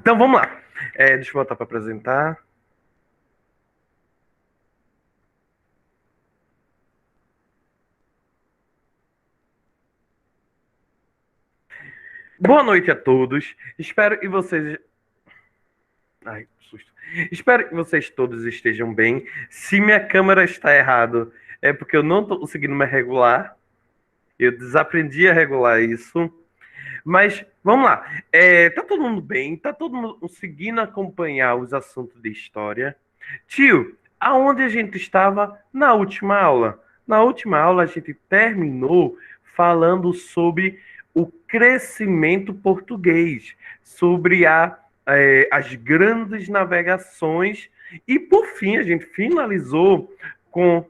Então vamos lá. Deixa eu voltar para apresentar. Boa noite a todos. Espero que vocês. Ai, que susto. Espero que vocês todos estejam bem. Se minha câmera está errada, é porque eu não estou conseguindo me regular. Eu desaprendi a regular isso. Mas vamos lá. Tá todo mundo bem? Tá todo mundo conseguindo acompanhar os assuntos de história? Tio, aonde a gente estava na última aula? Na última aula a gente terminou falando sobre o crescimento português, sobre as grandes navegações e por fim a gente finalizou com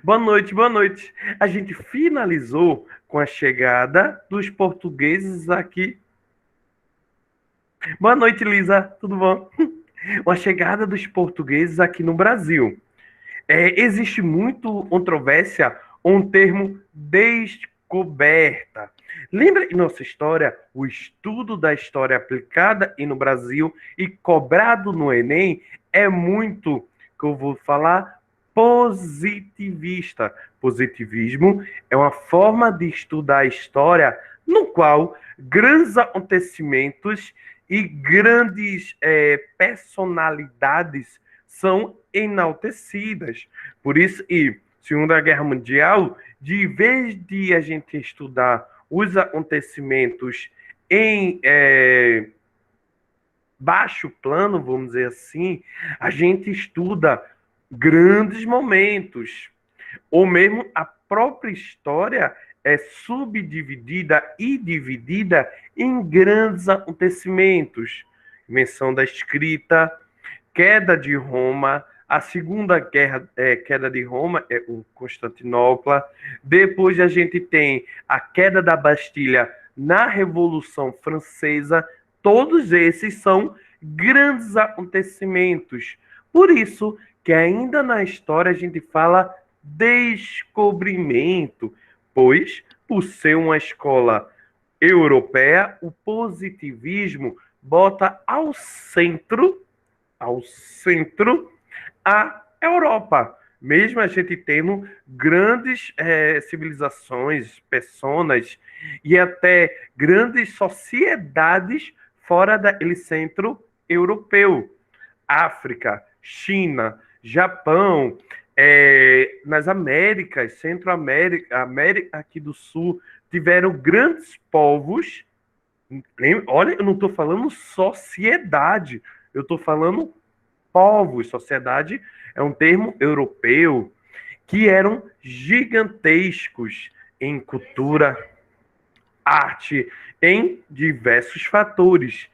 boa noite, boa noite. A gente finalizou com a chegada dos portugueses aqui. Boa noite, Lisa. Tudo bom? Com a chegada dos portugueses aqui no Brasil. Existe muito controvérsia um termo descoberta. Lembra em nossa história o estudo da história aplicada e no Brasil e cobrado no Enem é muito, que eu vou falar, positivista. Positivismo é uma forma de estudar a história no qual grandes acontecimentos e grandes personalidades são enaltecidas. Por isso, e Segunda Guerra Mundial, de vez de a gente estudar os acontecimentos em baixo plano, vamos dizer assim, a gente estuda grandes momentos, ou mesmo a própria história é subdividida e dividida em grandes acontecimentos. Invenção da escrita, queda de Roma, a segunda guerra, queda de Roma, o Constantinopla. Depois a gente tem a queda da Bastilha na Revolução Francesa. Todos esses são grandes acontecimentos. Por isso que ainda na história a gente fala descobrimento, pois, por ser uma escola europeia, o positivismo bota ao centro a Europa. Mesmo a gente tendo grandes civilizações, personas e até grandes sociedades fora daquele centro europeu. África, China, Japão, nas Américas, Centro-América, América aqui do Sul, tiveram grandes povos. Olha, eu não estou falando sociedade, eu estou falando povos. Sociedade é um termo europeu que eram gigantescos em cultura, arte, em diversos fatores.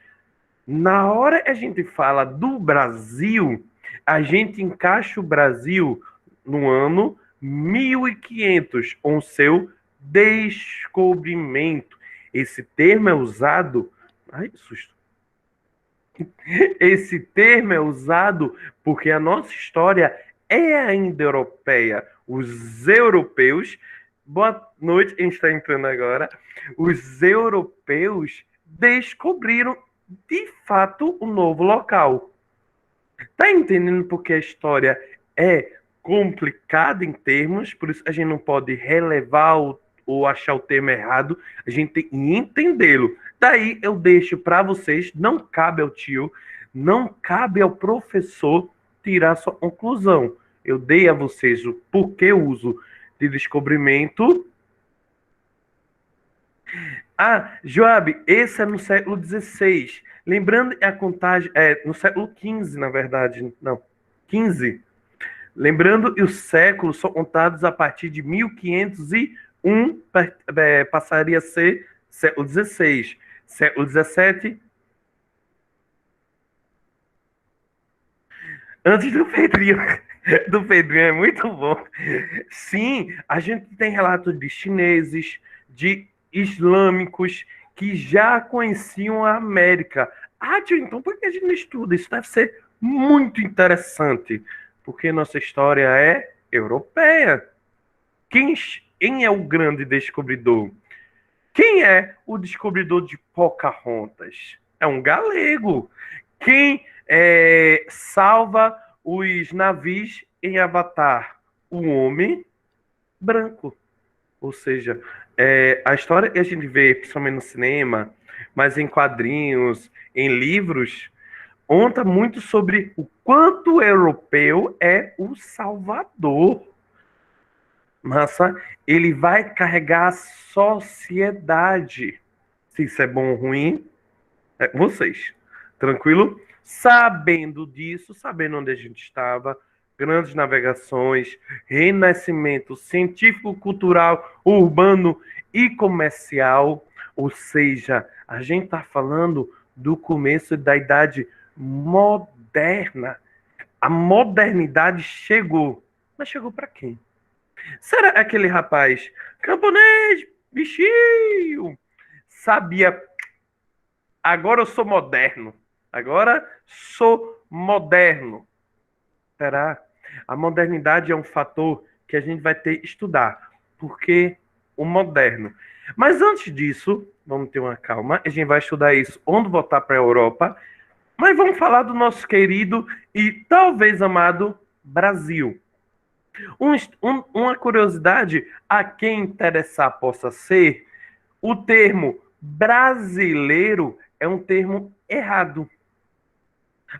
Na hora que a gente fala do Brasil, a gente encaixa o Brasil no ano 1500, com o seu descobrimento. Esse termo é usado. Ai, que susto. Esse termo é usado porque a nossa história é ainda europeia. Os europeus, boa noite, a gente está entrando agora. Os europeus descobriram de fato um novo local. Tá entendendo porque a história é complicada em termos, por isso a gente não pode relevar ou achar o termo errado, a gente tem que entendê-lo. Daí eu deixo para vocês, não cabe ao tio, não cabe ao professor tirar sua conclusão. Eu dei a vocês o porquê uso de descobrimento. Ah, Joab, esse é no século XVI. Lembrando a contagem, no século XV, na verdade, não, XV. Lembrando que os séculos são contados a partir de 1501, passaria a ser século XVI. Século XVII, antes do Pedrinho. Do Pedrinho é muito bom. Sim, a gente tem relatos de chineses, de islâmicos, que já conheciam a América. Ah, tio, então por que a gente não estuda? Isso deve ser muito interessante, porque nossa história é europeia. Quem é o grande descobridor? Quem é o descobridor de Pocahontas? É um galego. Quem salva os navios em Avatar? Um homem branco. Ou seja, a história que a gente vê, principalmente no cinema, mas em quadrinhos, em livros, conta muito sobre o quanto o europeu é o salvador. Massa, ele vai carregar a sociedade. Se isso é bom ou ruim, é com vocês. Tranquilo? Sabendo disso, sabendo onde a gente estava, grandes navegações, renascimento científico, cultural, urbano e comercial, ou seja, a gente está falando do começo da Idade Moderna. A modernidade chegou, mas chegou para quem? Será aquele rapaz camponês, bichinho, sabia? Agora eu sou moderno. Agora sou moderno. Será? A modernidade é um fator que a gente vai ter que estudar. Porque o moderno. Mas antes disso, vamos ter uma calma. A gente vai estudar isso onde voltar para a Europa. Mas vamos falar do nosso querido e talvez amado Brasil. Uma curiosidade a quem interessar possa ser, o termo brasileiro é um termo errado.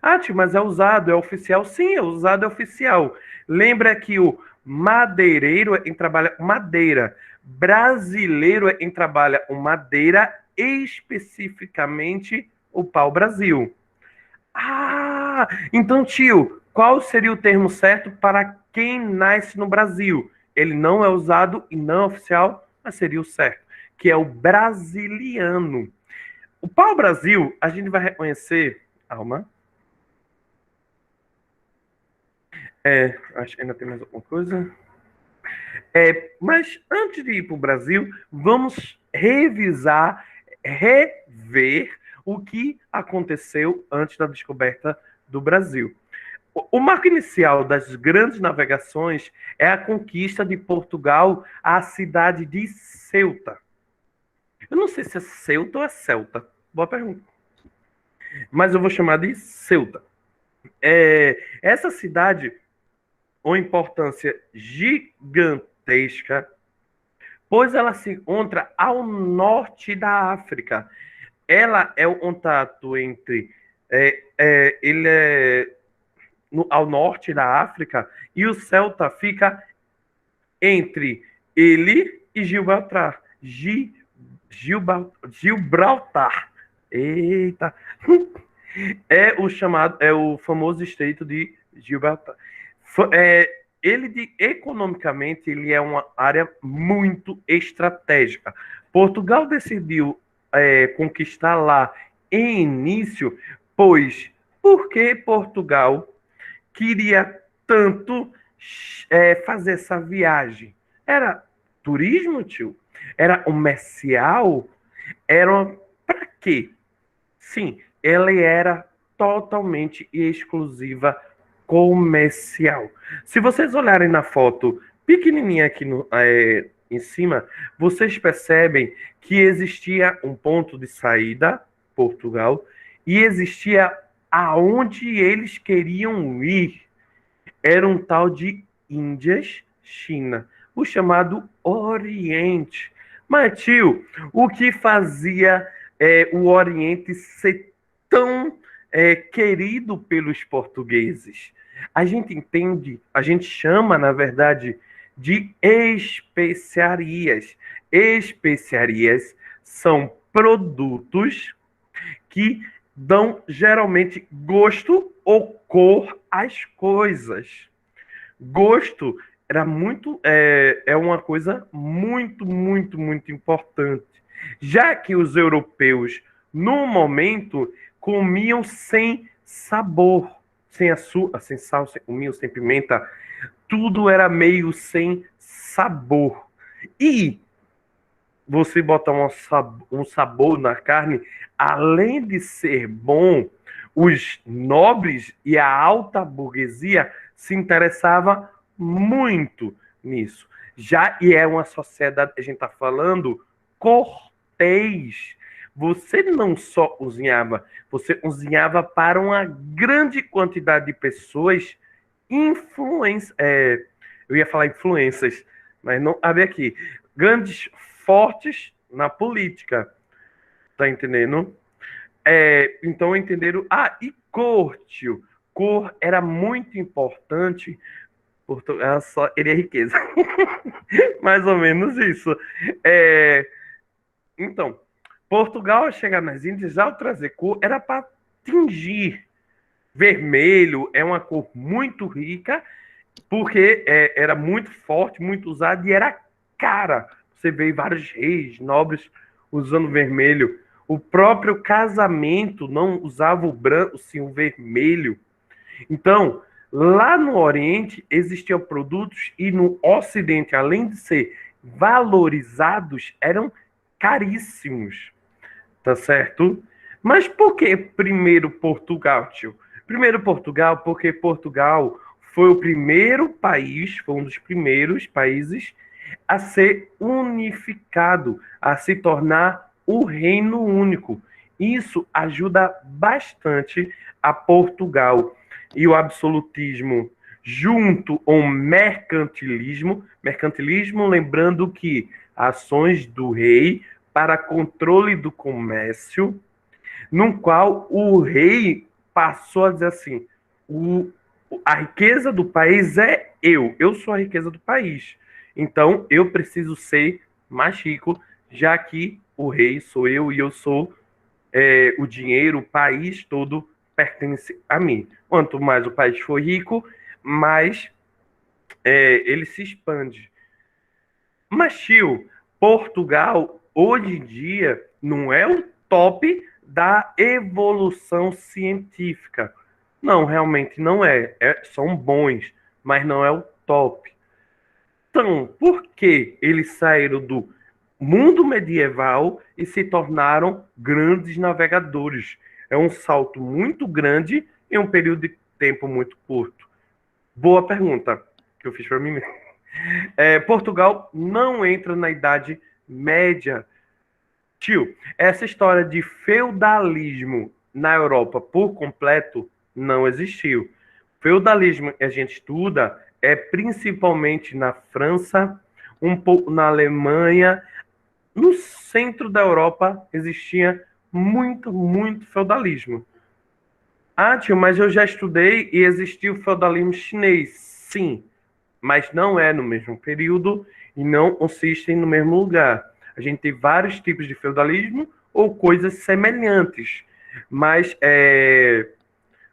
Ah, tio, mas é usado, é oficial? Sim, é usado, é oficial. Lembra que o madeireiro é quem trabalha madeira. Brasileiro é quem trabalha o madeira, especificamente o pau-brasil. Ah, então, tio, qual seria o termo certo para quem nasce no Brasil? Ele não é usado e não é oficial, mas seria o certo, que é o brasiliano. O pau-brasil, a gente vai reconhecer... Alma. Acho que ainda tem mais alguma coisa. Mas antes de ir para o Brasil, vamos revisar, rever o que aconteceu antes da descoberta do Brasil. O marco inicial das grandes navegações é a conquista de Portugal à cidade de Ceuta. Eu não sei se é Ceuta ou é Celta. Boa pergunta. Mas eu vou chamar de Ceuta. Essa cidade, uma importância gigantesca, pois ela se encontra ao norte da África. Ela é o contato entre... ele é ao norte da África e o Celta fica entre ele e Gibraltar. Gibraltar. Eita. É o famoso estreito de Gibraltar. Economicamente, ele é uma área muito estratégica. Portugal decidiu conquistar lá em início, pois por que Portugal queria tanto fazer essa viagem? Era turismo, tio? Era comercial? Era para quê? Sim, ela era totalmente exclusiva comercial. Se vocês olharem na foto pequenininha aqui em cima, vocês percebem que existia um ponto de saída, Portugal, e existia aonde eles queriam ir. Era um tal de Índias, China, o chamado Oriente. Mas, tio, o que fazia o Oriente ser tão querido pelos portugueses? A gente entende, a gente chama, na verdade, de especiarias. Especiarias são produtos que dão geralmente gosto ou cor às coisas. Gosto é uma coisa muito, muito, muito importante. Já que os europeus, no momento, comiam sem sabor, sem açúcar, sem sal, comiam sem pimenta, tudo era meio sem sabor. E você botar um sabor na carne, além de ser bom, os nobres e a alta burguesia se interessavam muito nisso. E é uma sociedade, a gente está falando, corporativa. hotéis. Você não só cozinhava, você cozinhava para uma grande quantidade de pessoas, eu ia falar influências, mas não abre aqui. Grandes, fortes na política, tá entendendo? Então entenderam. Ah, e cor, tio. Cor era muito importante. Portugal só ele é riqueza. Mais ou menos isso. É, então, Portugal, ao chegar nas Índias, ao trazer cor, era para tingir. Vermelho é uma cor muito rica, porque era muito forte, muito usada e era cara. Você vê vários reis, nobres usando vermelho. O próprio casamento não usava o branco, sim o vermelho. Então, lá no Oriente existiam produtos e no Ocidente, além de ser valorizados, eram caríssimos, tá certo? Mas por que primeiro Portugal, tio? Primeiro Portugal, porque Portugal foi o primeiro país, foi um dos primeiros países a ser unificado, a se tornar o reino único. Isso ajuda bastante a Portugal. E o absolutismo junto ao mercantilismo, lembrando que ações do rei para controle do comércio, no qual o rei passou a dizer assim: o, a riqueza do país é eu sou a riqueza do país. Então eu preciso ser mais rico, já que o rei sou eu e eu sou o dinheiro, o país todo pertence a mim. Quanto mais o país for rico, mais ele se expande. Mas, tio, Portugal, hoje em dia, não é o top da evolução científica. Não, realmente não é. São bons, mas não é o top. Então, por que eles saíram do mundo medieval e se tornaram grandes navegadores? É um salto muito grande em um período de tempo muito curto. Boa pergunta que eu fiz para mim mesmo. Portugal não entra na Idade Média. Tio, essa história de feudalismo na Europa por completo não existiu. Feudalismo que a gente estuda principalmente na França, um pouco na Alemanha. No centro da Europa existia muito, muito feudalismo. Ah, tio, mas eu já estudei e existiu o feudalismo chinês. Sim, mas não é no mesmo período e não consistem no mesmo lugar. A gente tem vários tipos de feudalismo ou coisas semelhantes, mas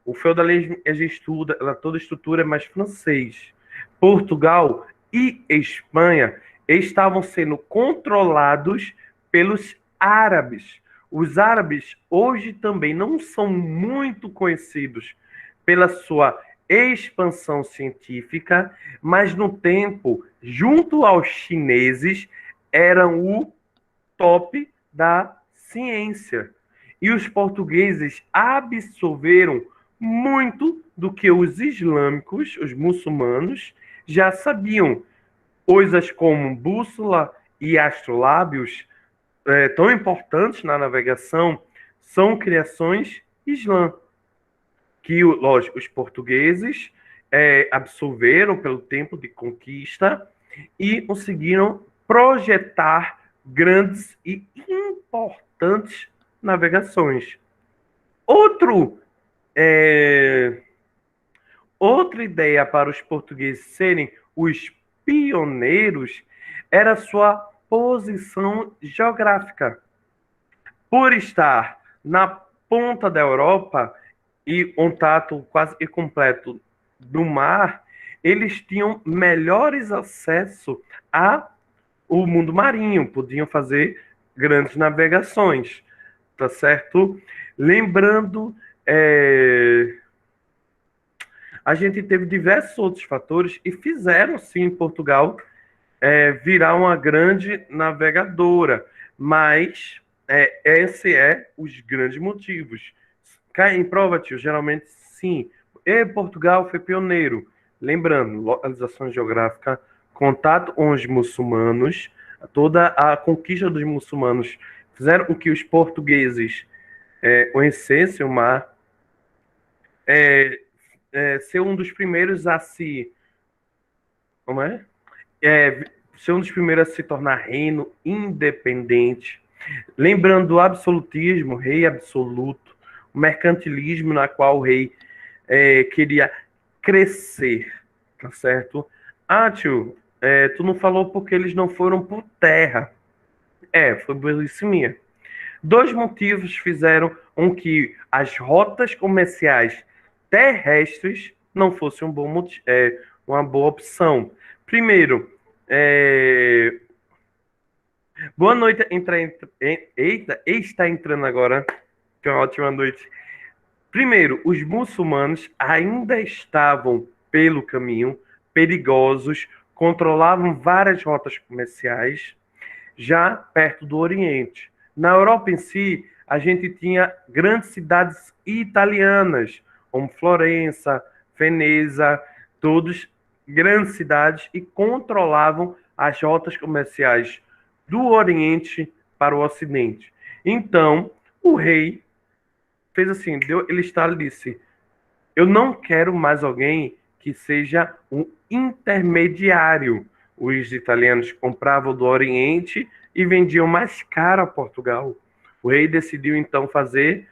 o feudalismo que a gente estuda, toda a estrutura é mais francês. Portugal e Espanha estavam sendo controlados pelos árabes. Os árabes hoje também não são muito conhecidos pela sua expansão científica, mas no tempo, junto aos chineses, eram o top da ciência. E os portugueses absorveram muito do que os islâmicos, os muçulmanos, já sabiam. Coisas como bússola e astrolábios, tão importantes na navegação, são criações islã, que, lógico, os portugueses absorveram pelo tempo de conquista e conseguiram projetar grandes e importantes navegações. Outra ideia para os portugueses serem os pioneiros era sua posição geográfica. Por estar na ponta da Europa e contato quase completo do mar, eles tinham melhores acesso ao mundo marinho, podiam fazer grandes navegações, tá certo? Lembrando, a gente teve diversos outros fatores e fizeram sim Portugal virar uma grande navegadora, mas esse é os grandes motivos. Cai em prova, tio, geralmente sim. E Portugal foi pioneiro. Lembrando, localização geográfica, contato com os muçulmanos, toda a conquista dos muçulmanos fizeram com que os portugueses conhecessem o mar, ser um dos primeiros a se... Como é? Ser um dos primeiros a se tornar reino independente. Lembrando do absolutismo, rei absoluto, o mercantilismo na qual o rei queria crescer, tá certo? Ah, tio, tu não falou porque eles não foram por terra. Foi burrice minha. Dois motivos fizeram com que as rotas comerciais terrestres não fossem uma boa opção. Primeiro, boa noite, eita, está entrando agora, que é uma ótima noite. Primeiro, os muçulmanos ainda estavam pelo caminho, perigosos, controlavam várias rotas comerciais, já perto do Oriente. Na Europa em si, a gente tinha grandes cidades italianas, como Florença, Veneza, todos grandes cidades e controlavam as rotas comerciais do Oriente para o Ocidente. Então, o rei fez assim, ele estalo e disse: eu não quero mais alguém que seja um intermediário. Os italianos compravam do Oriente e vendiam mais caro a Portugal. O rei decidiu então fazer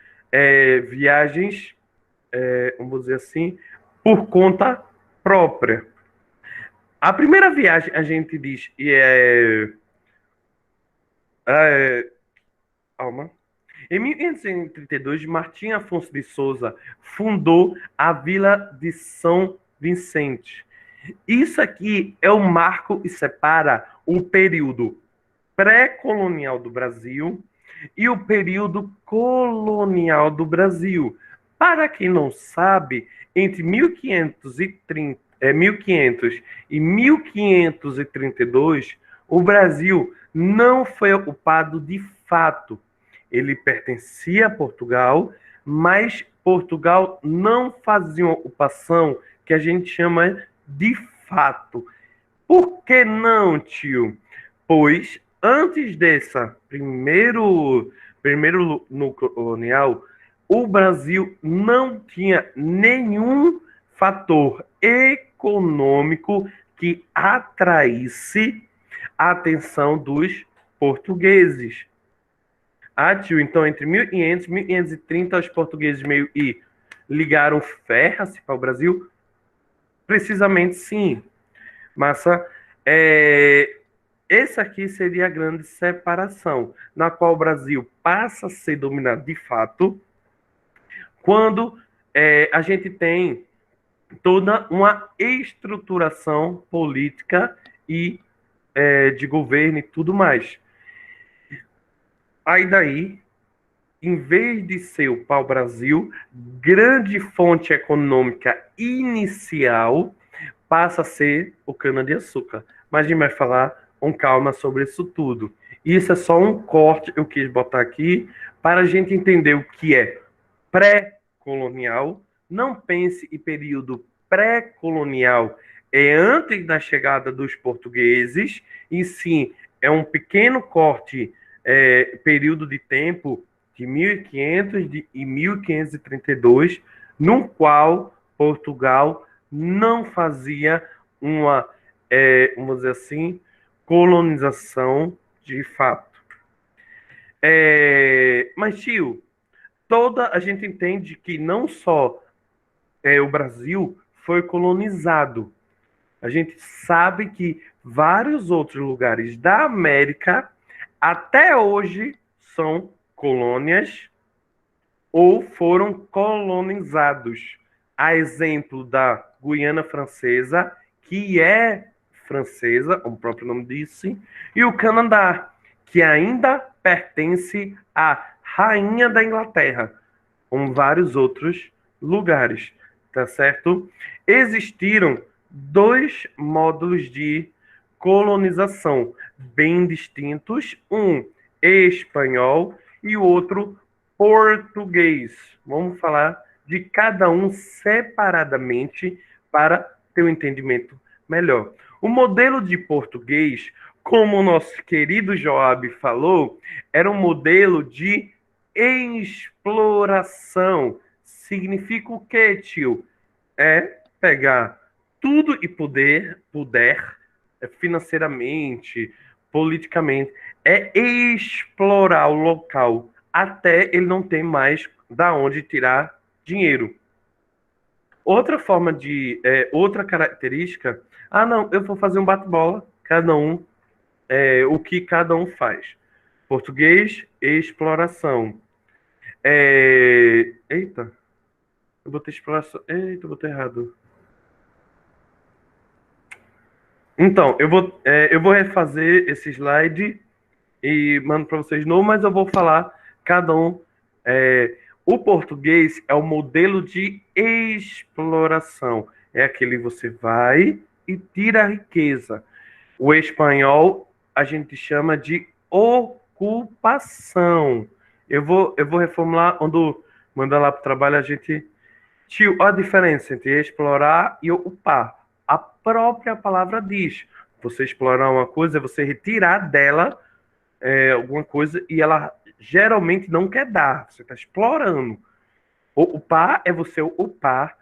viagens, vamos dizer assim, por conta própria. A primeira viagem, a gente diz, calma. Em 1532, Martim Afonso de Souza fundou a Vila de São Vicente. Isso aqui é o marco e separa o período pré-colonial do Brasil e o período colonial do Brasil. Para quem não sabe, entre 1500 e 1532, o Brasil não foi ocupado de fato. Ele pertencia a Portugal, mas Portugal não fazia uma ocupação que a gente chama de fato. Por que não, tio? Pois antes dessa primeiro núcleo colonial, o Brasil não tinha nenhum fator econômico que atraísse a atenção dos portugueses. Ah, tio, então entre 1500 e 1530 os portugueses meio e ligaram ferras para o Brasil? Precisamente sim. Massa, essa aqui seria a grande separação, na qual o Brasil passa a ser dominado de fato, quando a gente tem toda uma estruturação política e de governo e tudo mais. Aí daí, em vez de ser o pau-brasil, grande fonte econômica inicial, passa a ser o cana-de-açúcar. Mas a gente vai falar com calma sobre isso tudo. Isso é só um corte, eu quis botar aqui, para a gente entender o que é pré-colonial. Não pense em período pré-colonial, antes da chegada dos portugueses, e sim, é um pequeno corte, período de tempo de 1500 e 1532, no qual Portugal não fazia uma, vamos dizer assim, colonização de fato. Mas, tio, a gente entende que não só o Brasil foi colonizado. A gente sabe que vários outros lugares da América até hoje são colônias ou foram colonizados. A exemplo da Guiana Francesa, que é francesa, como o próprio nome disse, e o Canadá, que ainda pertence à Rainha da Inglaterra, como vários outros lugares, tá certo? Existiram dois módulos de colonização bem distintos, um espanhol e o outro português. Vamos falar de cada um separadamente para ter um entendimento melhor. O modelo de português como o nosso querido Joab falou, era um modelo de exploração. Significa o quê, tio? É pegar tudo e puder financeiramente, politicamente, é explorar o local até ele não ter mais da onde tirar dinheiro. Outra forma outra característica, não, eu vou fazer um bate-bola, cada um, o que cada um faz. Português, exploração. Eita, eu botei exploração, eita, eu botei errado. Então, eu vou refazer esse slide e mando para vocês de novo, mas eu vou falar cada um. O português é o modelo de exploração. É aquele que você vai e tira a riqueza. O espanhol a gente chama de ocupação. Eu vou reformular, quando mandar lá para o trabalho, a gente... Tio, a diferença entre explorar e ocupar. A própria palavra diz. Você explorar uma coisa é você retirar dela alguma coisa e ela geralmente não quer dar. Você está explorando. Ocupar é você ocupar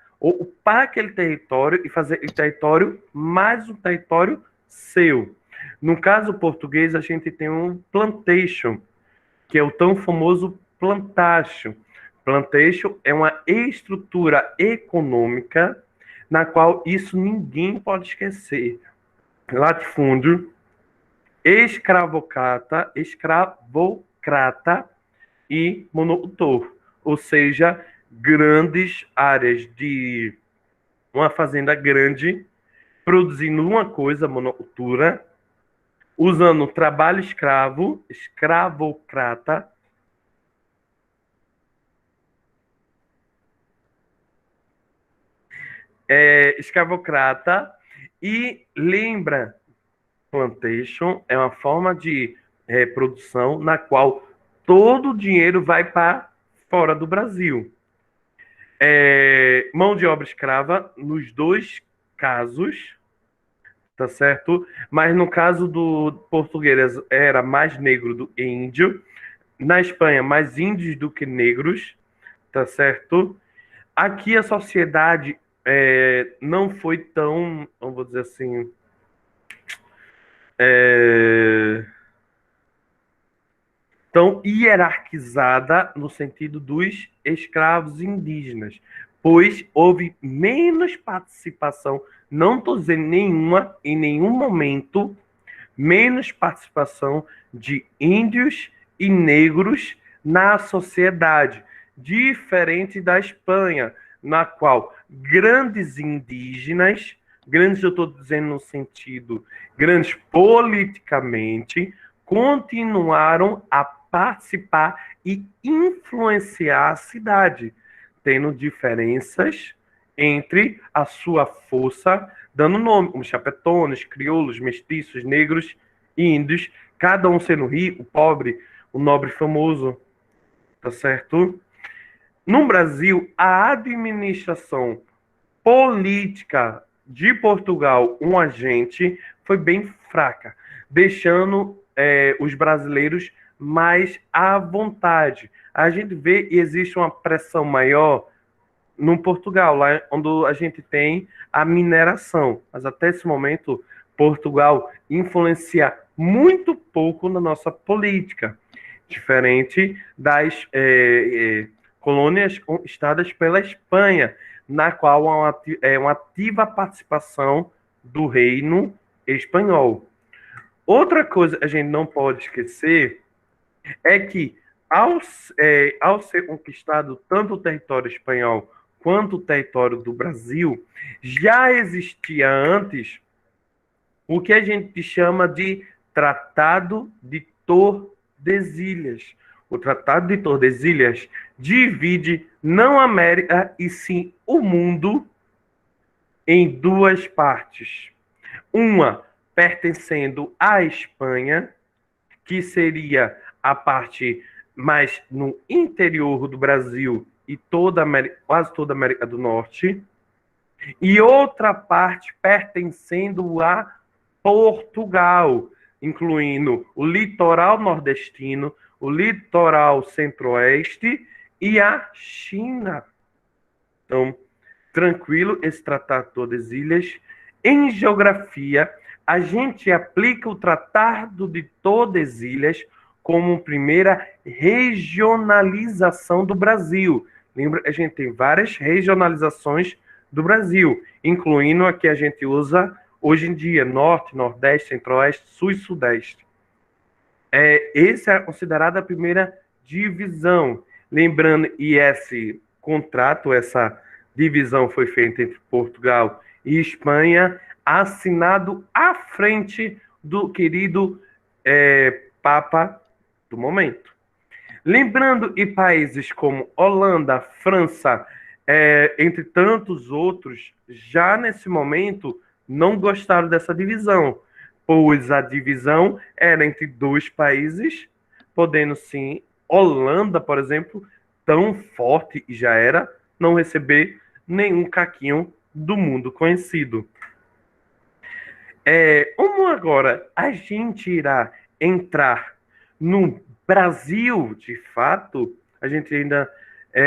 aquele território e fazer aquele território mais um território seu. No caso português, a gente tem um plantation, que é o tão famoso plantation. Plantation é uma estrutura econômica na qual isso ninguém pode esquecer. Latifúndio, escravocrata e monocultor, ou seja, grandes áreas de uma fazenda grande produzindo uma coisa, monocultura, usando trabalho escravo, escravocrata, escravocrata, e lembra, plantation é uma forma de produção na qual todo o dinheiro vai para fora do Brasil. Mão de obra escrava nos dois casos, tá certo? Mas no caso do português era mais negro do que índio. Na Espanha, mais índios do que negros, tá certo? Aqui a sociedade não foi tão, vamos dizer assim, tão hierarquizada no sentido dos escravos indígenas, pois houve menos participação, não estou dizendo nenhuma, em nenhum momento, menos participação de índios e negros na sociedade, diferente da Espanha, na qual grandes indígenas, grandes eu estou dizendo no sentido, grandes politicamente, continuaram a participar e influenciar a cidade, tendo diferenças entre a sua força, dando nome, como chapetones, crioulos, mestiços, negros e índios, cada um sendo rico, pobre, o nobre famoso, tá certo? No Brasil, a administração política de Portugal, um agente, foi bem fraca, deixando os brasileiros mais à vontade. A gente vê e existe uma pressão maior no Portugal, lá onde a gente tem a mineração. Mas até esse momento, Portugal influencia muito pouco na nossa política, diferente das colônias conquistadas pela Espanha, na qual há uma ativa participação do reino espanhol. Outra coisa que a gente não pode esquecer é que, ao ser conquistado tanto o território espanhol quanto o território do Brasil, já existia antes o que a gente chama de Tratado de Tordesilhas. O Tratado de Tordesilhas divide não a América, e sim o mundo em duas partes. Uma pertencendo à Espanha, que seria a parte mais no interior do Brasil e quase toda a América do Norte, e outra parte pertencendo a Portugal, incluindo o litoral nordestino, o litoral centro-oeste e a China. Então, tranquilo esse Tratado Tordesilhas. Em geografia, a gente aplica o Tratado de Tordesilhas como primeira regionalização do Brasil. Lembra, a gente tem várias regionalizações do Brasil, incluindo a que a gente usa hoje em dia, Norte, Nordeste, Centro-Oeste, Sul e Sudeste. Essa é considerada a primeira divisão. Lembrando, e esse contrato, essa divisão foi feita entre Portugal e Espanha, assinado à frente do querido Papa do momento. Lembrando, e países como Holanda, França, entre tantos outros, já nesse momento não gostaram dessa divisão, pois a divisão era entre dois países, podendo sim, Holanda, por exemplo, tão forte e já era, não receber nenhum caquinho do mundo conhecido. Como agora a gente irá entrar no Brasil, de fato, a gente ainda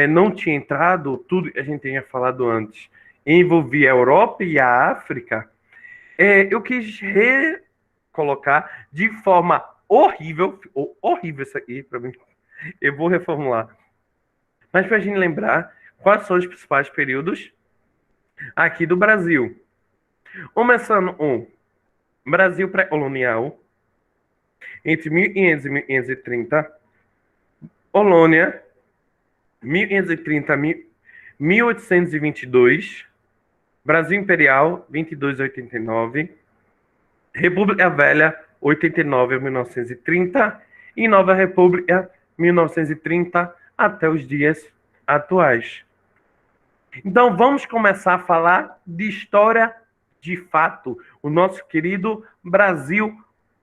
não tinha entrado, tudo que a gente tinha falado antes envolvia a Europa e a África. Eu quis recolocar de forma horrível isso aqui para mim, eu vou reformular, mas para a gente lembrar quais são os principais períodos aqui do Brasil. Começando o Brasil pré-colonial, entre 1500 e 1530, Polônia, 1530 a 1822, Brasil Imperial, 22 a 89, República Velha, 89 a 1930, e Nova República, 1930 até os dias atuais. Então, vamos começar a falar de história de fato, o nosso querido Brasil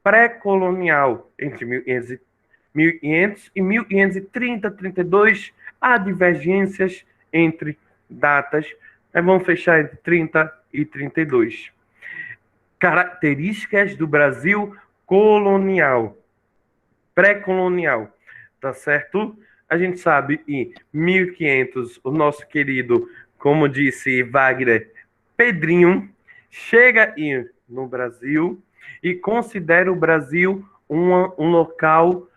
pré-colonial, entre 1500 e 1530, 32, há divergências entre datas, mas vamos fechar entre 30 e 32. Características do Brasil colonial, pré-colonial, tá certo? A gente sabe em 1500, o nosso querido, como disse Wagner, Pedrinho, chega no Brasil e considera o Brasil um local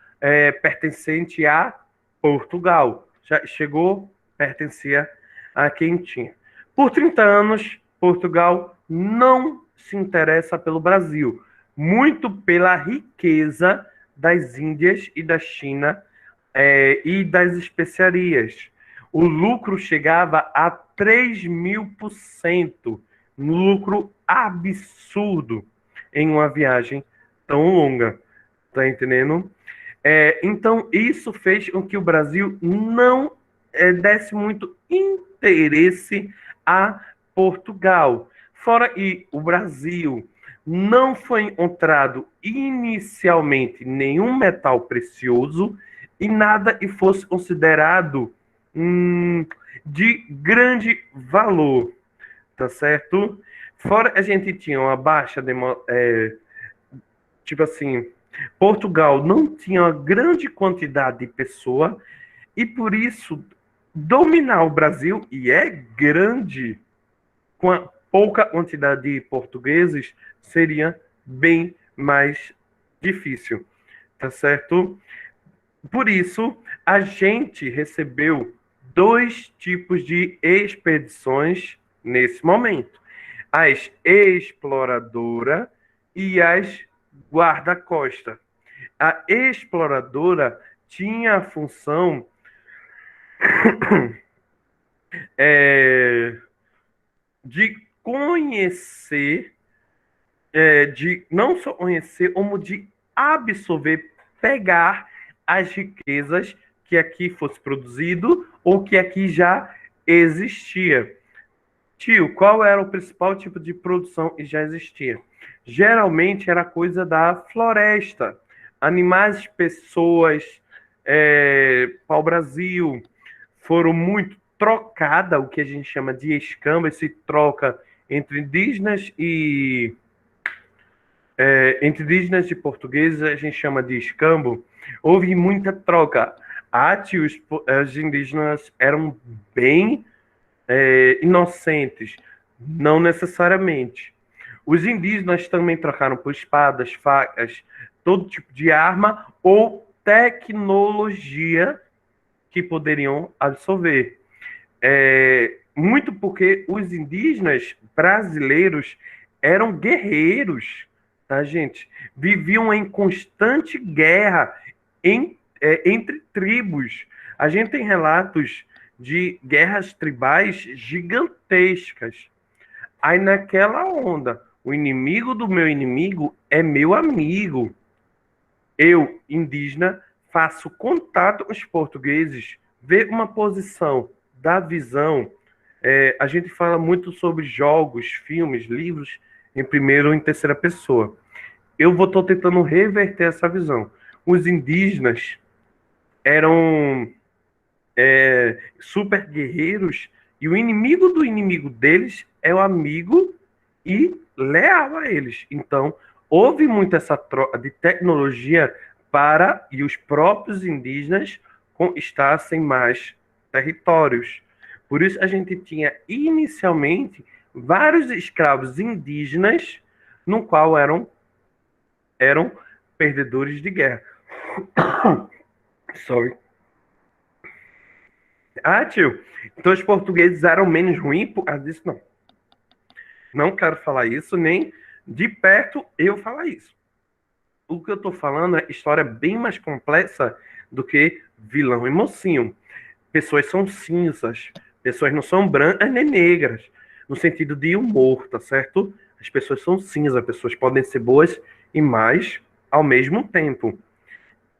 pertencente a Portugal. Já chegou, pertencia a quem tinha. Por 30 anos, Portugal não se interessa pelo Brasil, muito pela riqueza das Índias e da China e das especiarias. O lucro chegava a 3.000%, lucro absurdo em uma viagem tão longa, tá entendendo? Então, isso fez com que o Brasil não desse muito interesse a Portugal. Fora que o Brasil não foi encontrado inicialmente nenhum metal precioso e nada que fosse considerado de grande valor, tá certo? Fora a gente tinha uma baixa tipo assim, Portugal não tinha uma grande quantidade de pessoa e por isso dominar o Brasil, e é grande, com a pouca quantidade de portugueses, seria bem mais difícil, tá certo? Por isso, a gente recebeu dois tipos de expedições nesse momento: as exploradora e as guarda-costa. A exploradora tinha a função de conhecer, de não só conhecer, como de absorver, pegar as riquezas que aqui fosse produzido ou que aqui já existia. Tio, qual era o principal tipo de produção que já existia? Geralmente era coisa da floresta. Animais, pessoas, pau-brasil, foram muito trocada, o que a gente chama de escambo, esse troca entre indígenas e Entre indígenas e portugueses, a gente chama de escambo. Houve muita troca. Os indígenas eram bem inocentes, não necessariamente. Os indígenas também trocaram por espadas, facas, todo tipo de arma ou tecnologia que poderiam absorver. Muito porque os indígenas brasileiros eram guerreiros, tá, gente? Viviam em constante guerra entre tribos. A gente tem relatos de guerras tribais gigantescas. Aí naquela onda, o inimigo do meu inimigo é meu amigo. Eu, indígena, faço contato com os portugueses, ver uma posição da visão. A gente fala muito sobre jogos, filmes, livros, em primeira ou em terceira pessoa. Eu estou tentando reverter essa visão. Os indígenas eram super guerreiros e o inimigo do inimigo deles é o amigo e leal a eles. Então, houve muito essa troca de tecnologia para e os próprios indígenas conquistassem mais territórios. Por isso a gente tinha inicialmente vários escravos indígenas no qual eram perdedores de guerra. Sorry. Ah, tio, então os portugueses eram menos ruins por causa disso? Não. Não quero falar isso, nem de perto eu falar isso. O que eu tô falando é história bem mais complexa do que vilão e mocinho. Pessoas são cinzas, pessoas não são brancas nem negras, no sentido de humor, tá certo? As pessoas são cinzas, pessoas podem ser boas e más ao mesmo tempo.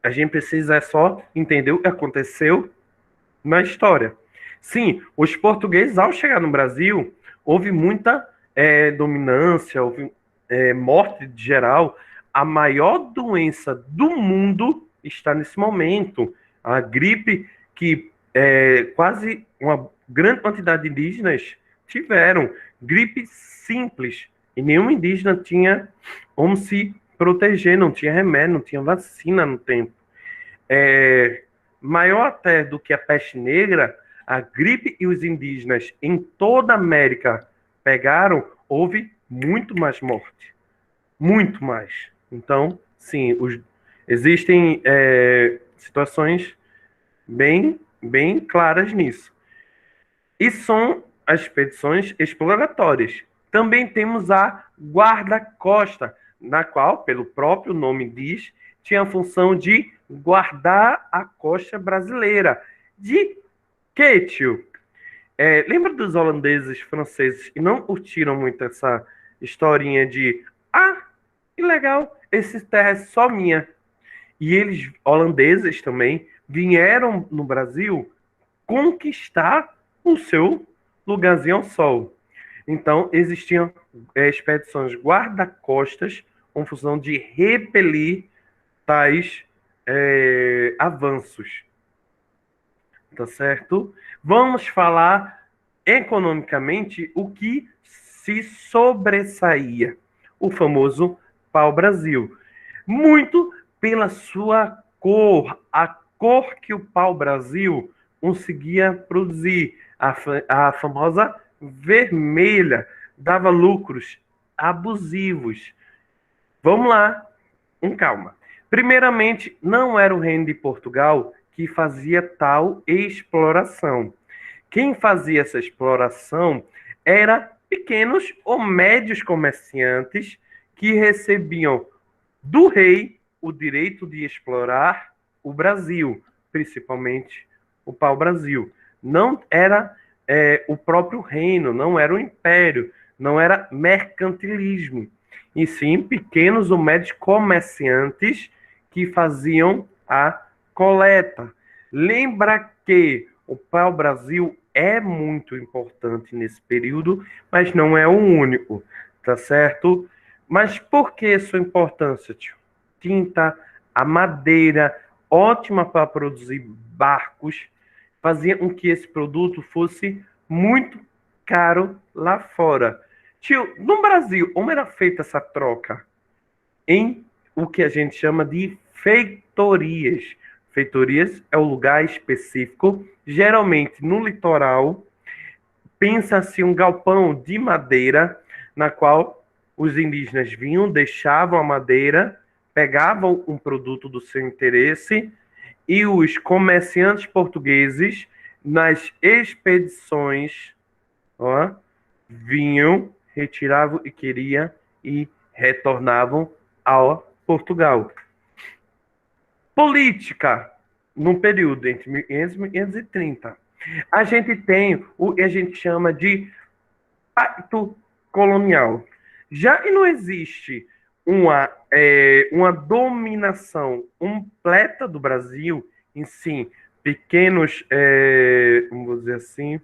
A gente precisa só entender o que aconteceu na história. Sim, os portugueses, ao chegar no Brasil, houve muita dominância, houve morte de geral. A maior doença do mundo está nesse momento. A gripe que quase uma grande quantidade de indígenas tiveram. Gripe simples. E nenhum indígena tinha como se proteger, não tinha remédio, não tinha vacina no tempo. Maior até do que a peste negra, a gripe e os indígenas em toda a América pegaram, houve muito mais morte. Muito mais. Então, sim, existem situações bem claras nisso. E são as expedições exploratórias. Também temos a guarda-costa, na qual, pelo próprio nome diz, tinha a função de guardar a costa brasileira. De quê, tio? Lembra dos holandeses, franceses, que não curtiram muito essa historinha de que legal, essa terra é só minha. E eles, holandeses também, vieram no Brasil conquistar o seu lugarzinho ao sol. Então, existiam expedições guarda-costas com função de repelir tais avanços. Tá certo? Vamos falar economicamente o que se sobressaía. O famoso pau-brasil. Muito pela sua cor, a cor que o pau-brasil conseguia produzir, a famosa vermelha, dava lucros abusivos. Vamos lá, com calma. Primeiramente, não era o reino de Portugal que fazia tal exploração. Quem fazia essa exploração era pequenos ou médios comerciantes que recebiam do rei o direito de explorar o Brasil, principalmente o pau-brasil. Não era o próprio reino, não era o império, não era mercantilismo, e sim pequenos ou médios comerciantes que faziam a coleta. Lembra que o pau-brasil é muito importante nesse período, mas não é o único, tá certo? Mas por que sua importância, tio? Tinta, a madeira, ótima para produzir barcos, fazia com que esse produto fosse muito caro lá fora. Tio, no Brasil, como era feita essa troca? em o que a gente chama de feitorias. Feitorias é o lugar específico, geralmente no litoral. Pensa-se um galpão de madeira, na qual os indígenas vinham, deixavam a madeira, pegavam um produto do seu interesse e os comerciantes portugueses, nas expedições, ó, vinham, retiravam e queriam e retornavam ao Portugal. Política, num período entre 1500 e 1530. A gente tem o que a gente chama de pacto colonial. Já que não existe uma dominação completa do Brasil, em si, pequenos, vamos dizer assim,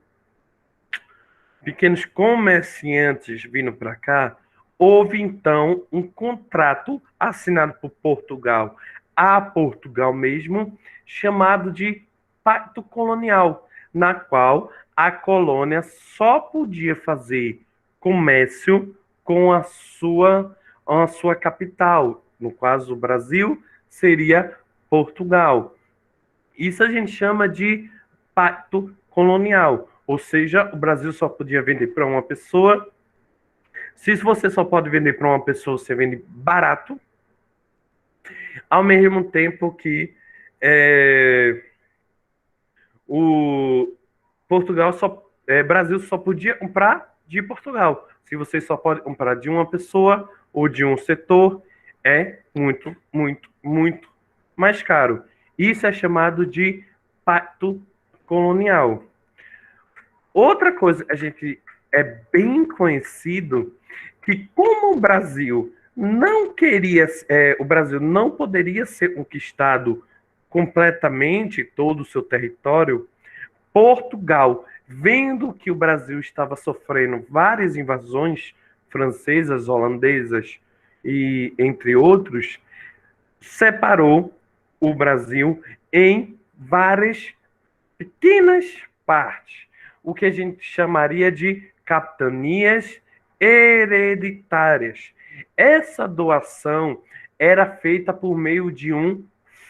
pequenos comerciantes vindo para cá, houve então um contrato assinado por Portugal a Portugal mesmo, chamado de Pacto Colonial, na qual a colônia só podia fazer comércio com a sua capital. No caso, o Brasil seria Portugal. Isso a gente chama de pacto colonial. Ou seja, o Brasil só podia vender para uma pessoa. Se você só pode vender para uma pessoa, você vende barato. Ao mesmo tempo que o Brasil só podia comprar de Portugal. Se você só pode comprar de uma pessoa ou de um setor, é muito, muito, muito mais caro. Isso é chamado de pacto colonial. Outra coisa, a gente é bem conhecido que como o Brasil não poderia ser conquistado completamente todo o seu território, Portugal, vendo que o Brasil estava sofrendo várias invasões francesas, holandesas e entre outros, separou o Brasil em várias pequenas partes, o que a gente chamaria de capitanias hereditárias. Essa doação era feita por meio de um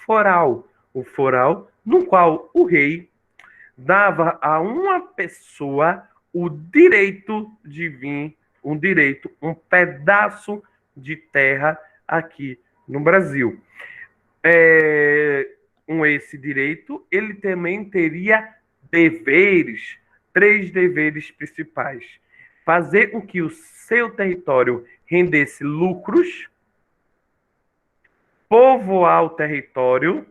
foral, o foral no qual o rei dava a uma pessoa o direito de vir, um pedaço de terra aqui no Brasil. Com esse direito, ele também teria deveres, 3 deveres principais. Fazer com que o seu território rendesse lucros, povoar o território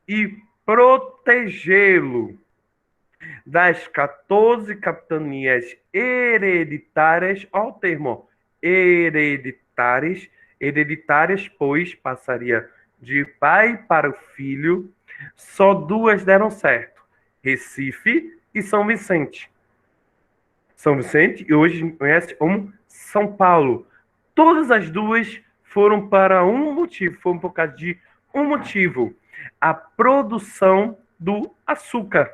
e protegê-lo das 14 capitanias hereditárias, ao termo hereditárias, pois passaria de pai para o filho, só 2 deram certo, Recife e São Vicente. São Vicente, e hoje conhece como São Paulo. Todas as 2 foram para um motivo, foram por causa de um motivo, a produção do açúcar.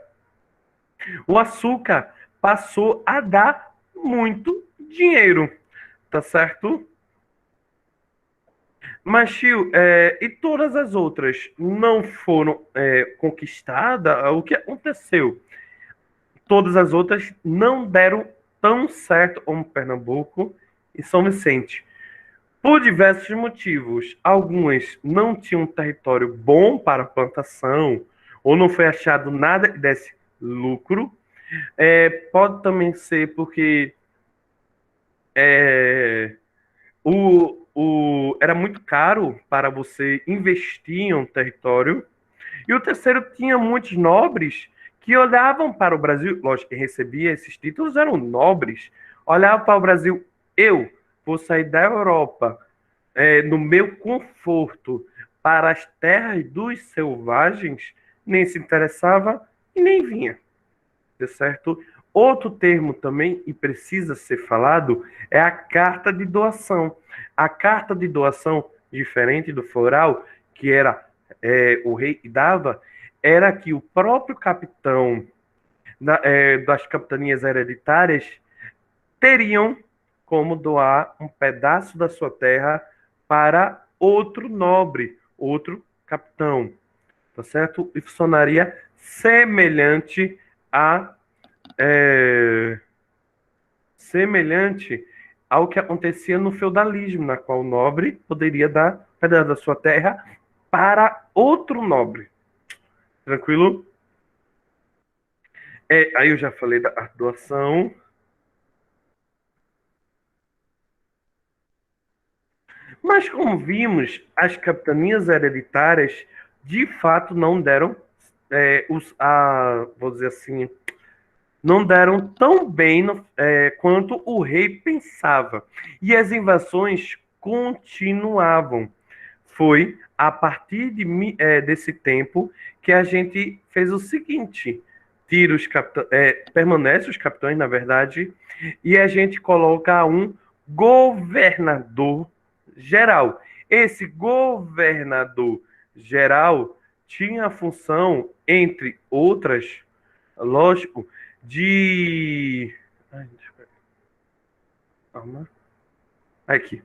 O açúcar passou a dar muito dinheiro, tá certo? Mas, tio, e todas as outras não foram conquistadas? O que aconteceu? Todas as outras não deram tão certo como Pernambuco e São Vicente. Por diversos motivos. Algumas não tinham um território bom para plantação, ou não foi achado nada que desse lucro. Pode também ser porque era muito caro para você investir em um território. E o terceiro, tinha muitos nobres que olhavam para o Brasil, lógico, quem recebia esses títulos eram nobres, olhavam para o Brasil, eu vou sair da Europa no meu conforto para as terras dos selvagens, nem se interessava e nem vinha, tá certo? Outro termo também, e precisa ser falado, é a carta de doação. A carta de doação, diferente do floral, que era o rei que dava, era que o próprio capitão das capitanias hereditárias teriam como doar um pedaço da sua terra para outro nobre, outro capitão, tá certo? E funcionaria semelhante a semelhante ao que acontecia no feudalismo, na qual o nobre poderia dar pedaço da sua terra para outro nobre. Tranquilo? Aí eu já falei da doação. Mas como vimos, as capitanias hereditárias de fato não deram vou dizer assim, não deram tão bem quanto o rei pensava. E as invasões continuavam. Foi a partir desse tempo que a gente fez o seguinte: tira os permanece os capitães, na verdade, e a gente coloca um governador geral. Esse governador geral tinha a função, entre outras, lógico, de. Ai, deixa eu ver. Calma. Aqui.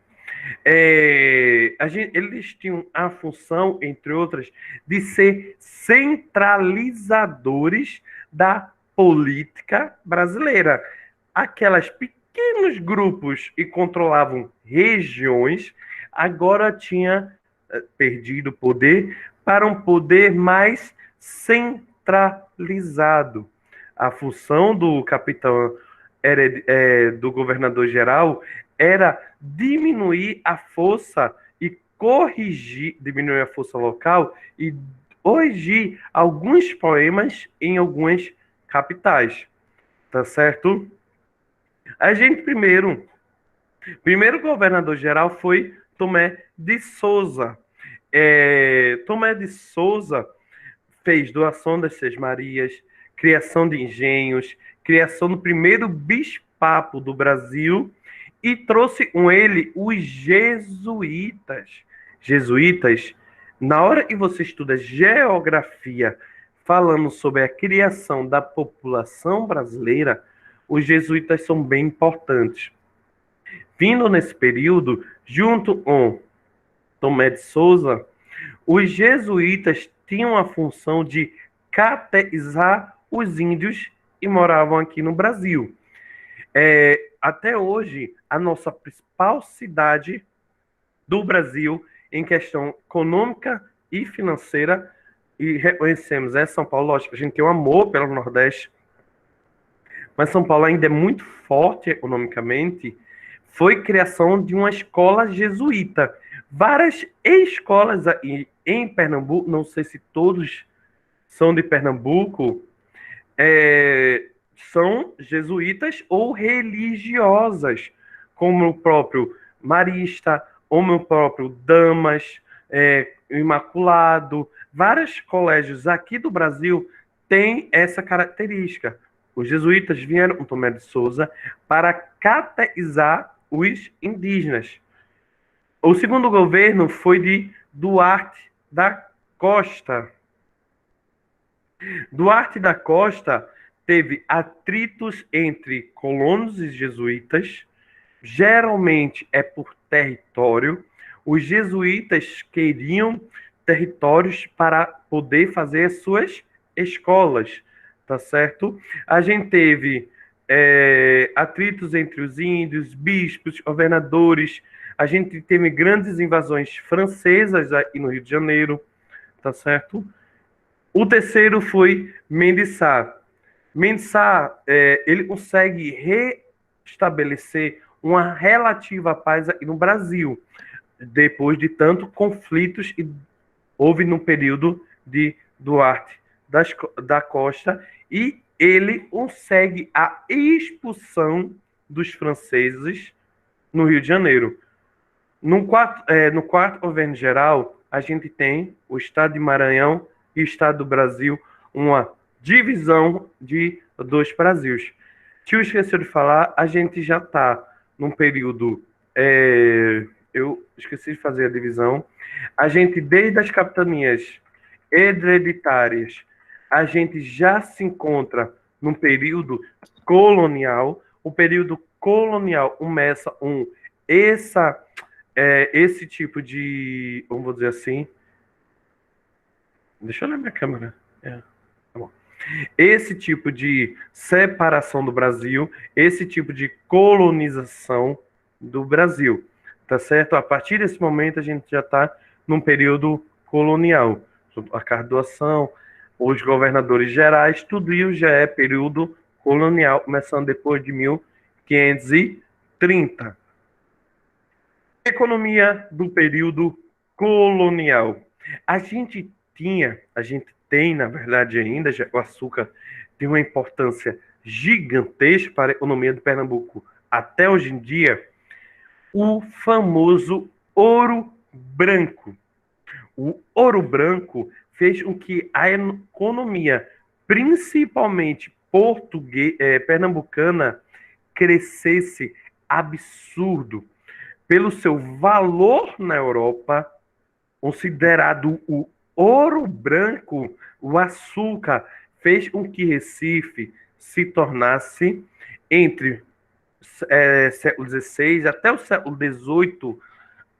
Eles tinham a função, entre outras, de ser centralizadores da política brasileira. Aquelas pequenos grupos e controlavam regiões, agora tinha perdido poder para um poder mais centralizado. A função do capitão do governador geral era diminuir a força e diminuir a força local e corrigir alguns problemas em algumas capitais, tá certo? A gente primeiro governador geral foi Tomé de Souza. Tomé de Souza fez doação das Seis Marias, criação de engenhos, criação do primeiro bispapo do Brasil e trouxe com ele os jesuítas. Jesuítas, na hora que você estuda geografia, falando sobre a criação da população brasileira, os jesuítas são bem importantes. Vindo nesse período, junto com Tomé de Souza, os jesuítas tinham a função de catequizar os índios que moravam aqui no Brasil. Até hoje, a nossa principal cidade do Brasil, em questão econômica e financeira, e reconhecemos, São Paulo. Lógico, a gente tem um amor pelo Nordeste, mas São Paulo ainda é muito forte economicamente. Foi criação de uma escola jesuíta. Várias escolas em Pernambuco, não sei se todos são de Pernambuco, são jesuítas ou religiosas, como o próprio Marista, como o próprio Damas, Imaculado. Vários colégios aqui do Brasil têm essa característica. Os jesuítas vieram com Tomé de Souza para catequizar os indígenas. O segundo governo foi de Duarte da Costa. Duarte da Costa teve atritos entre colonos e jesuítas, geralmente é por território. Os jesuítas queriam territórios para poder fazer as suas escolas, tá certo? A gente teve atritos entre os índios, bispos, governadores. A gente teve grandes invasões francesas aqui no Rio de Janeiro, tá certo? O terceiro foi Mendes Sá. Mendes Sá, ele consegue restabelecer uma relativa paz aqui no Brasil, depois de tantos conflitos que houve no período de Duarte da Costa, e ele consegue a expulsão dos franceses no Rio de Janeiro. No quarto governo geral, a gente tem o Estado de Maranhão e o Estado do Brasil, uma divisão de dois Brasis. Tio esqueceu de falar, a gente já está num período... eu esqueci de fazer a divisão. A gente, desde as capitanias hereditárias, a gente já se encontra num período colonial. O período colonial começa essa esse tipo de, vamos dizer assim, deixa eu olhar minha câmera. Tá bom. Esse tipo de separação do Brasil, esse tipo de colonização do Brasil, tá certo? A partir desse momento a gente já está num período colonial. A cardoação, os governadores gerais, tudo isso já é período colonial, começando depois de 1530. Economia do período colonial. A gente tem, na verdade, ainda, já, o açúcar tem uma importância gigantesca para a economia de Pernambuco até hoje em dia, o famoso ouro branco. O ouro branco fez com que a economia, principalmente pernambucana, crescesse absurdo pelo seu valor na Europa, considerado o ouro branco, o açúcar fez com que Recife se tornasse, entre século XVI até o século XVIII,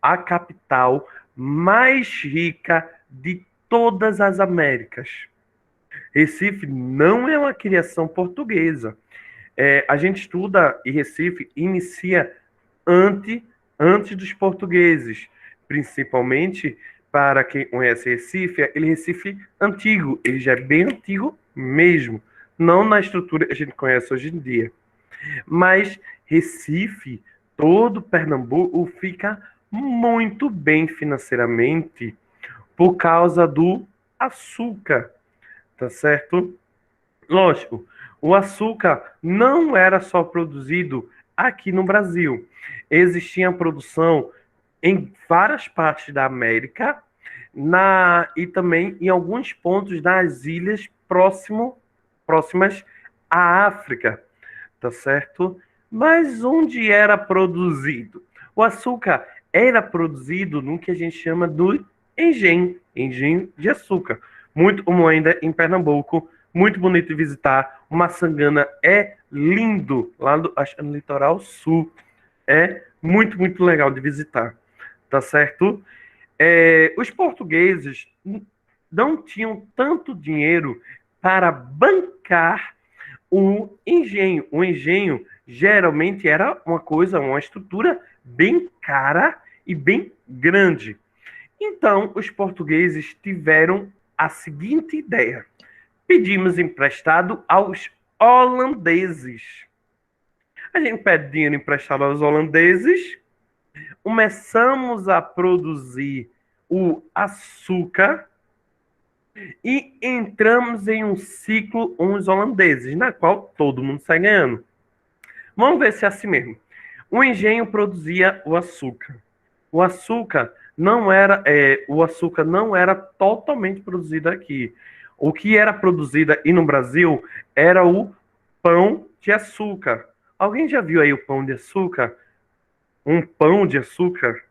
a capital mais rica de todas as Américas. Recife não é uma criação portuguesa. A gente estuda e Recife inicia antes, antes dos portugueses, principalmente para quem conhece Recife, aquele Recife antigo, ele já é bem antigo mesmo, não na estrutura que a gente conhece hoje em dia. Mas Recife, todo Pernambuco fica muito bem financeiramente por causa do açúcar, tá certo? Lógico, o açúcar não era só produzido aqui no Brasil. Existia produção em várias partes da América e também em alguns pontos das ilhas próximas à África, tá certo? Mas onde era produzido? O açúcar era produzido no que a gente chama do engenho de açúcar, muito comum ainda em Pernambuco, muito bonito de visitar. O Maçangana é lindo, lá acho que no litoral sul. É muito, muito legal de visitar, tá certo? Os portugueses não tinham tanto dinheiro para bancar o engenho. O engenho geralmente era uma estrutura bem cara e bem grande. Então, os portugueses tiveram a seguinte ideia: pedimos emprestado aos holandeses. A gente pede dinheiro emprestado aos holandeses, começamos a produzir o açúcar e entramos em um ciclo com os holandeses, na qual todo mundo sai ganhando. Vamos ver se é assim mesmo. O engenho produzia o açúcar. O açúcar não era totalmente produzido aqui. O que era produzido aí no Brasil era o pão de açúcar. Alguém já viu aí o pão de açúcar? Um pão de açúcar?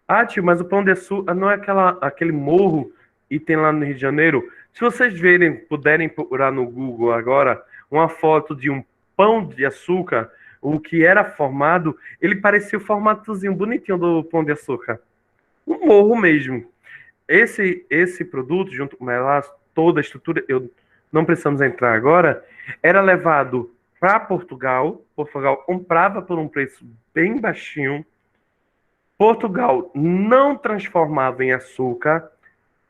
Ah, tio, mas o pão de açúcar não é aquele morro e tem lá no Rio de Janeiro? Se vocês puderem procurar no Google agora uma foto de um pão de açúcar, o que era formado, ele parecia o formatozinho bonitinho do pão de açúcar. Um morro mesmo. Esse produto, junto com toda a estrutura, não precisamos entrar agora, era levado para Portugal. Portugal comprava por um preço bem baixinho. Portugal não transformava em açúcar,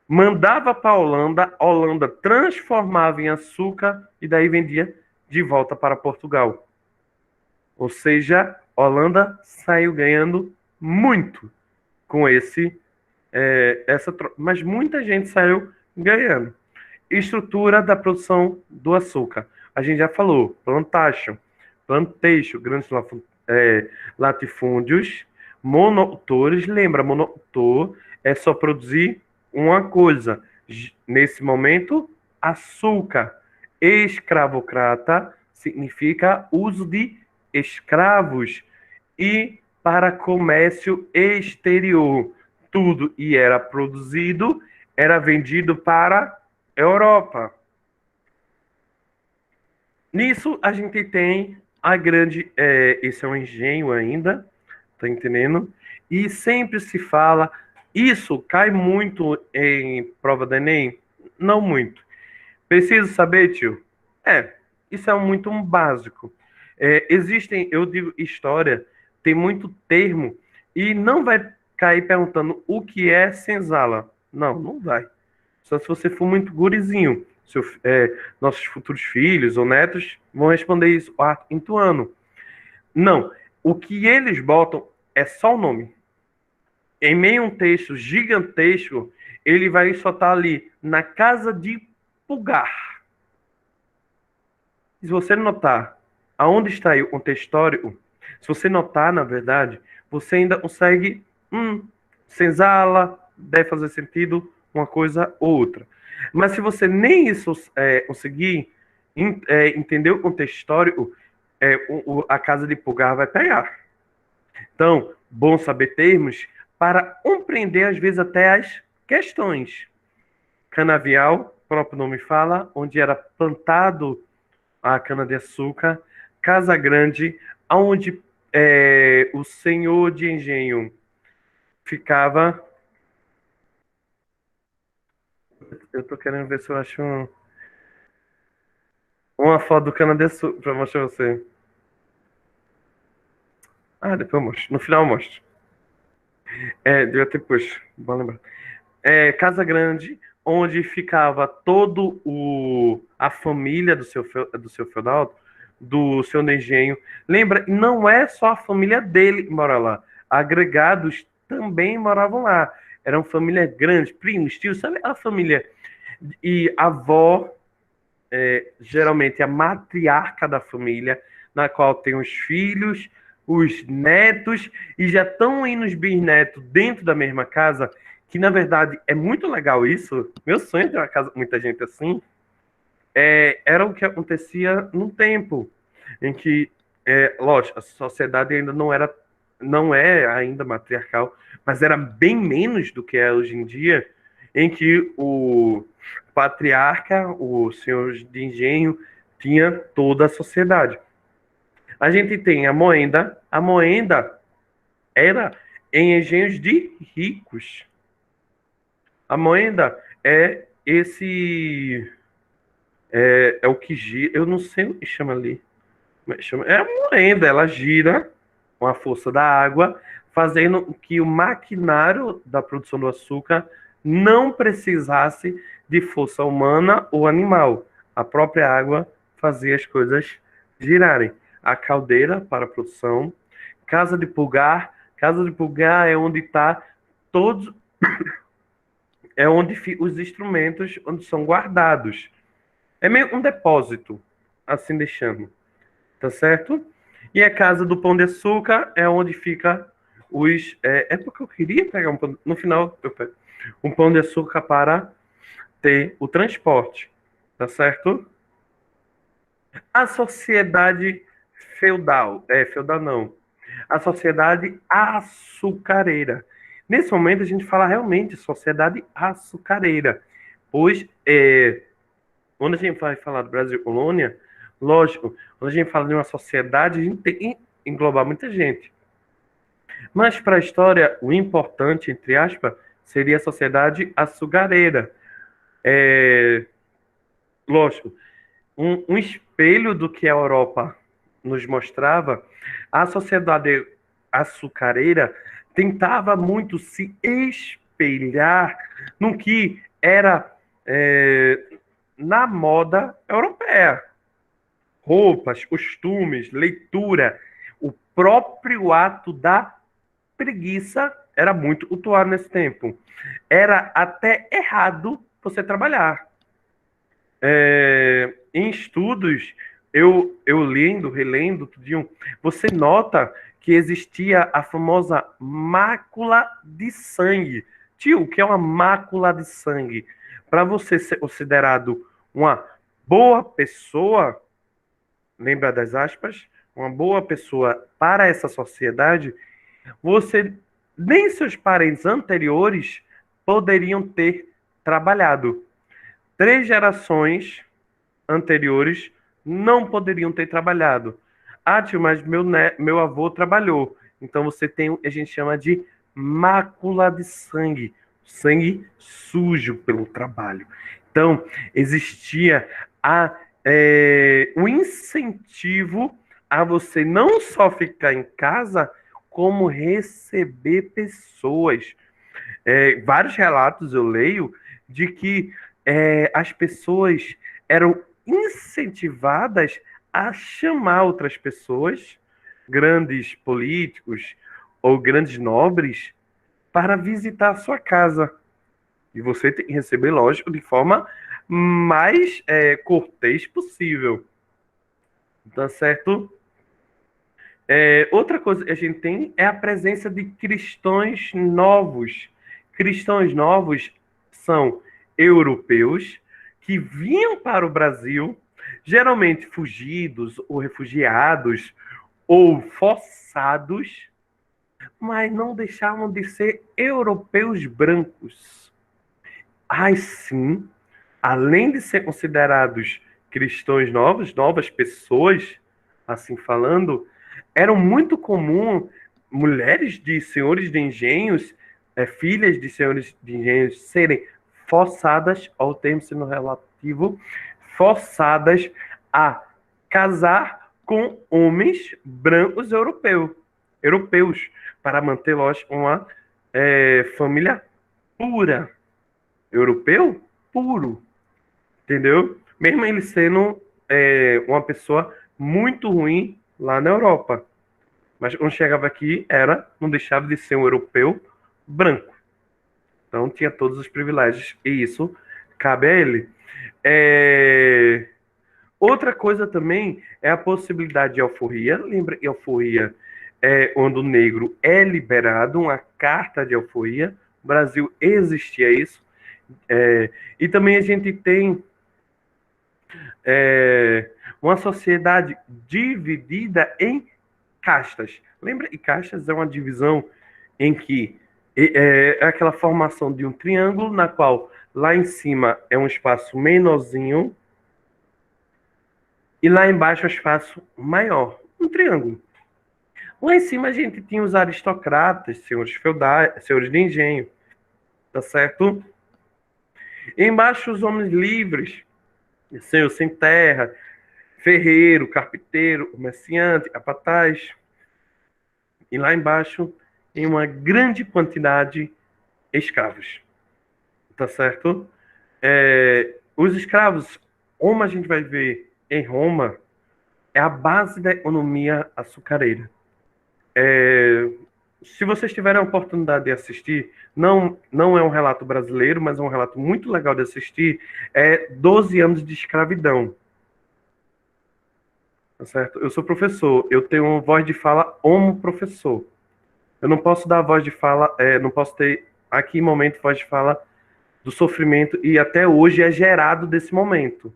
mandava para a Holanda transformava em açúcar e daí vendia de volta para Portugal. Ou seja, a Holanda saiu ganhando muito com mas muita gente saiu ganhando. Estrutura da produção do açúcar. A gente já falou, plantation, grandes latifúndios, monocultores. Lembra, monocultor é só produzir uma coisa. Nesse momento, açúcar. Escravocrata significa uso de escravos. E para comércio exterior. Tudo e era produzido, era vendido para Europa. Nisso a gente tem esse é um engenho ainda, tá entendendo? E sempre se fala, isso cai muito em prova do Enem? Não muito. Preciso saber, tio? É, isso é muito um básico. Existem, eu digo, história, tem muito termo, e não vai cair perguntando o que é senzala. Não, não vai. Só se você for muito gurizinho. Nossos futuros filhos ou netos vão responder isso, quinto ano. Não, o que eles botam é só o nome. Em meio a um texto gigantesco, ele vai só estar ali, na casa de Pulgar. Se você notar aonde está aí o contextório, se você notar, na verdade, você ainda consegue, senzala, deve fazer sentido uma coisa ou outra. Mas se você nem isso conseguir entender o contextório, a casa de Pulgar vai pegar. Então, bom saber termos para compreender, às vezes, até as questões. Canavial, o próprio nome fala, onde era plantado a cana-de-açúcar. Casa Grande, onde o senhor de engenho ficava. Eu tô querendo ver se eu acho uma foto do cana-de-açúcar para mostrar pra você. Ah, depois eu mostro. No final eu mostro. Devia ter puxo. Bom lembrar. Casa Grande, onde ficava todo a família do seu feudal, do seu engenho. Lembra, não é só a família dele que mora lá. Agregados também moravam lá. Eram família grande, primos, tios, sabe a família? E a avó, geralmente a matriarca da família, na qual tem os filhos, os netos, e já estão indo os bisnetos dentro da mesma casa, que na verdade é muito legal isso. Meu sonho é ter uma casa com muita gente assim. Era o que acontecia num tempo em que, lógico, a sociedade ainda não é ainda matriarcal, mas era bem menos do que é hoje em dia, em que o patriarca, o senhor de engenho, tinha toda a sociedade. A gente tem a moenda era em engenhos de ricos. A moenda é esse. É o que gira. Eu não sei o que chama ali. É a moenda, ela gira com a força da água, fazendo com que o maquinário da produção do açúcar não precisasse de força humana ou animal. A própria água fazia as coisas girarem. A caldeira para a produção, casa de pulgar. Casa de pulgar é onde está todos, é onde os instrumentos onde são guardados. É meio um depósito, assim deixando. Tá certo? E a casa do Pão de Açúcar é onde fica os. Porque eu queria pegar um pão. No final, eu pego um pão de açúcar para ter o transporte. Tá certo? A sociedade feudal. Feudal não. A sociedade açucareira. Nesse momento, a gente fala realmente sociedade açucareira. Pois, quando a gente vai falar do Brasil colônia, lógico, quando a gente fala de uma sociedade, a gente tem que englobar muita gente. Mas para a história, o importante, entre aspas, seria a sociedade açucareira. Lógico, um espelho do que a Europa nos mostrava, a sociedade açucareira tentava muito se espelhar no que era na moda europeia. Roupas, costumes, leitura, o próprio ato da preguiça era muito cultuado nesse tempo. Era até errado você trabalhar. Em estudos, eu lendo, relendo, tudinho, você nota que existia a famosa mácula de sangue. Tio, o que é uma mácula de sangue? Para você ser considerado uma boa pessoa, lembra das aspas? Uma boa pessoa para essa sociedade, você nem seus parentes anteriores poderiam ter trabalhado. 3 gerações anteriores não poderiam ter trabalhado. Ah, tio, mas meu avô trabalhou. Então você tem, a gente chama de mácula de sangue, sangue sujo pelo trabalho. Então, existia a, o incentivo a você não só ficar em casa, como receber pessoas. Vários relatos eu leio de que as pessoas eram incentivadas a chamar outras pessoas, grandes políticos ou grandes nobres, para visitar a sua casa. E você tem que receber, lógico, de forma mais cortês possível. Tá certo? Outra coisa que a gente tem é a presença de cristãos novos. Cristãos novos são europeus que vinham para o Brasil, geralmente fugidos ou refugiados ou forçados, mas não deixavam de ser europeus brancos. Sim, além de ser considerados cristãos novos, novas pessoas, assim falando, eram muito comum mulheres de senhores de engenhos, filhas de senhores de engenhos, serem forçadas, ao termo sendo relativo, forçadas a casar com homens brancos europeus, para manter, lógico, uma família pura. Europeu puro, entendeu? Mesmo ele sendo uma pessoa muito ruim lá na Europa. Mas quando chegava aqui, não deixava de ser um europeu branco. Então tinha todos os privilégios. E isso cabe a ele. É, Outra coisa também é a possibilidade de alforria. Lembra que alforria é quando o negro é liberado, uma carta de alforria. No Brasil existia isso. E também a gente tem uma sociedade dividida em castas. Lembra que castas é uma divisão em que é aquela formação de um triângulo na qual lá em cima é um espaço menorzinho e lá embaixo é um espaço maior, um triângulo. Lá em cima a gente tinha os aristocratas, senhores feudais, senhores de engenho, tá certo? E embaixo os homens livres, senhor sem terra, ferreiro, carpinteiro, comerciante, capataz. E lá embaixo, em uma grande quantidade, escravos. Tá certo? Os escravos, como a gente vai ver em Roma, é a base da economia açucareira. Se vocês tiverem a oportunidade de assistir, não é um relato brasileiro, mas é um relato muito legal de assistir, é 12 anos de escravidão. Tá certo? Eu sou professor, eu tenho uma voz de fala como professor. Eu não posso dar voz de fala, não posso ter aqui em momento voz de fala do sofrimento e até hoje é gerado desse momento.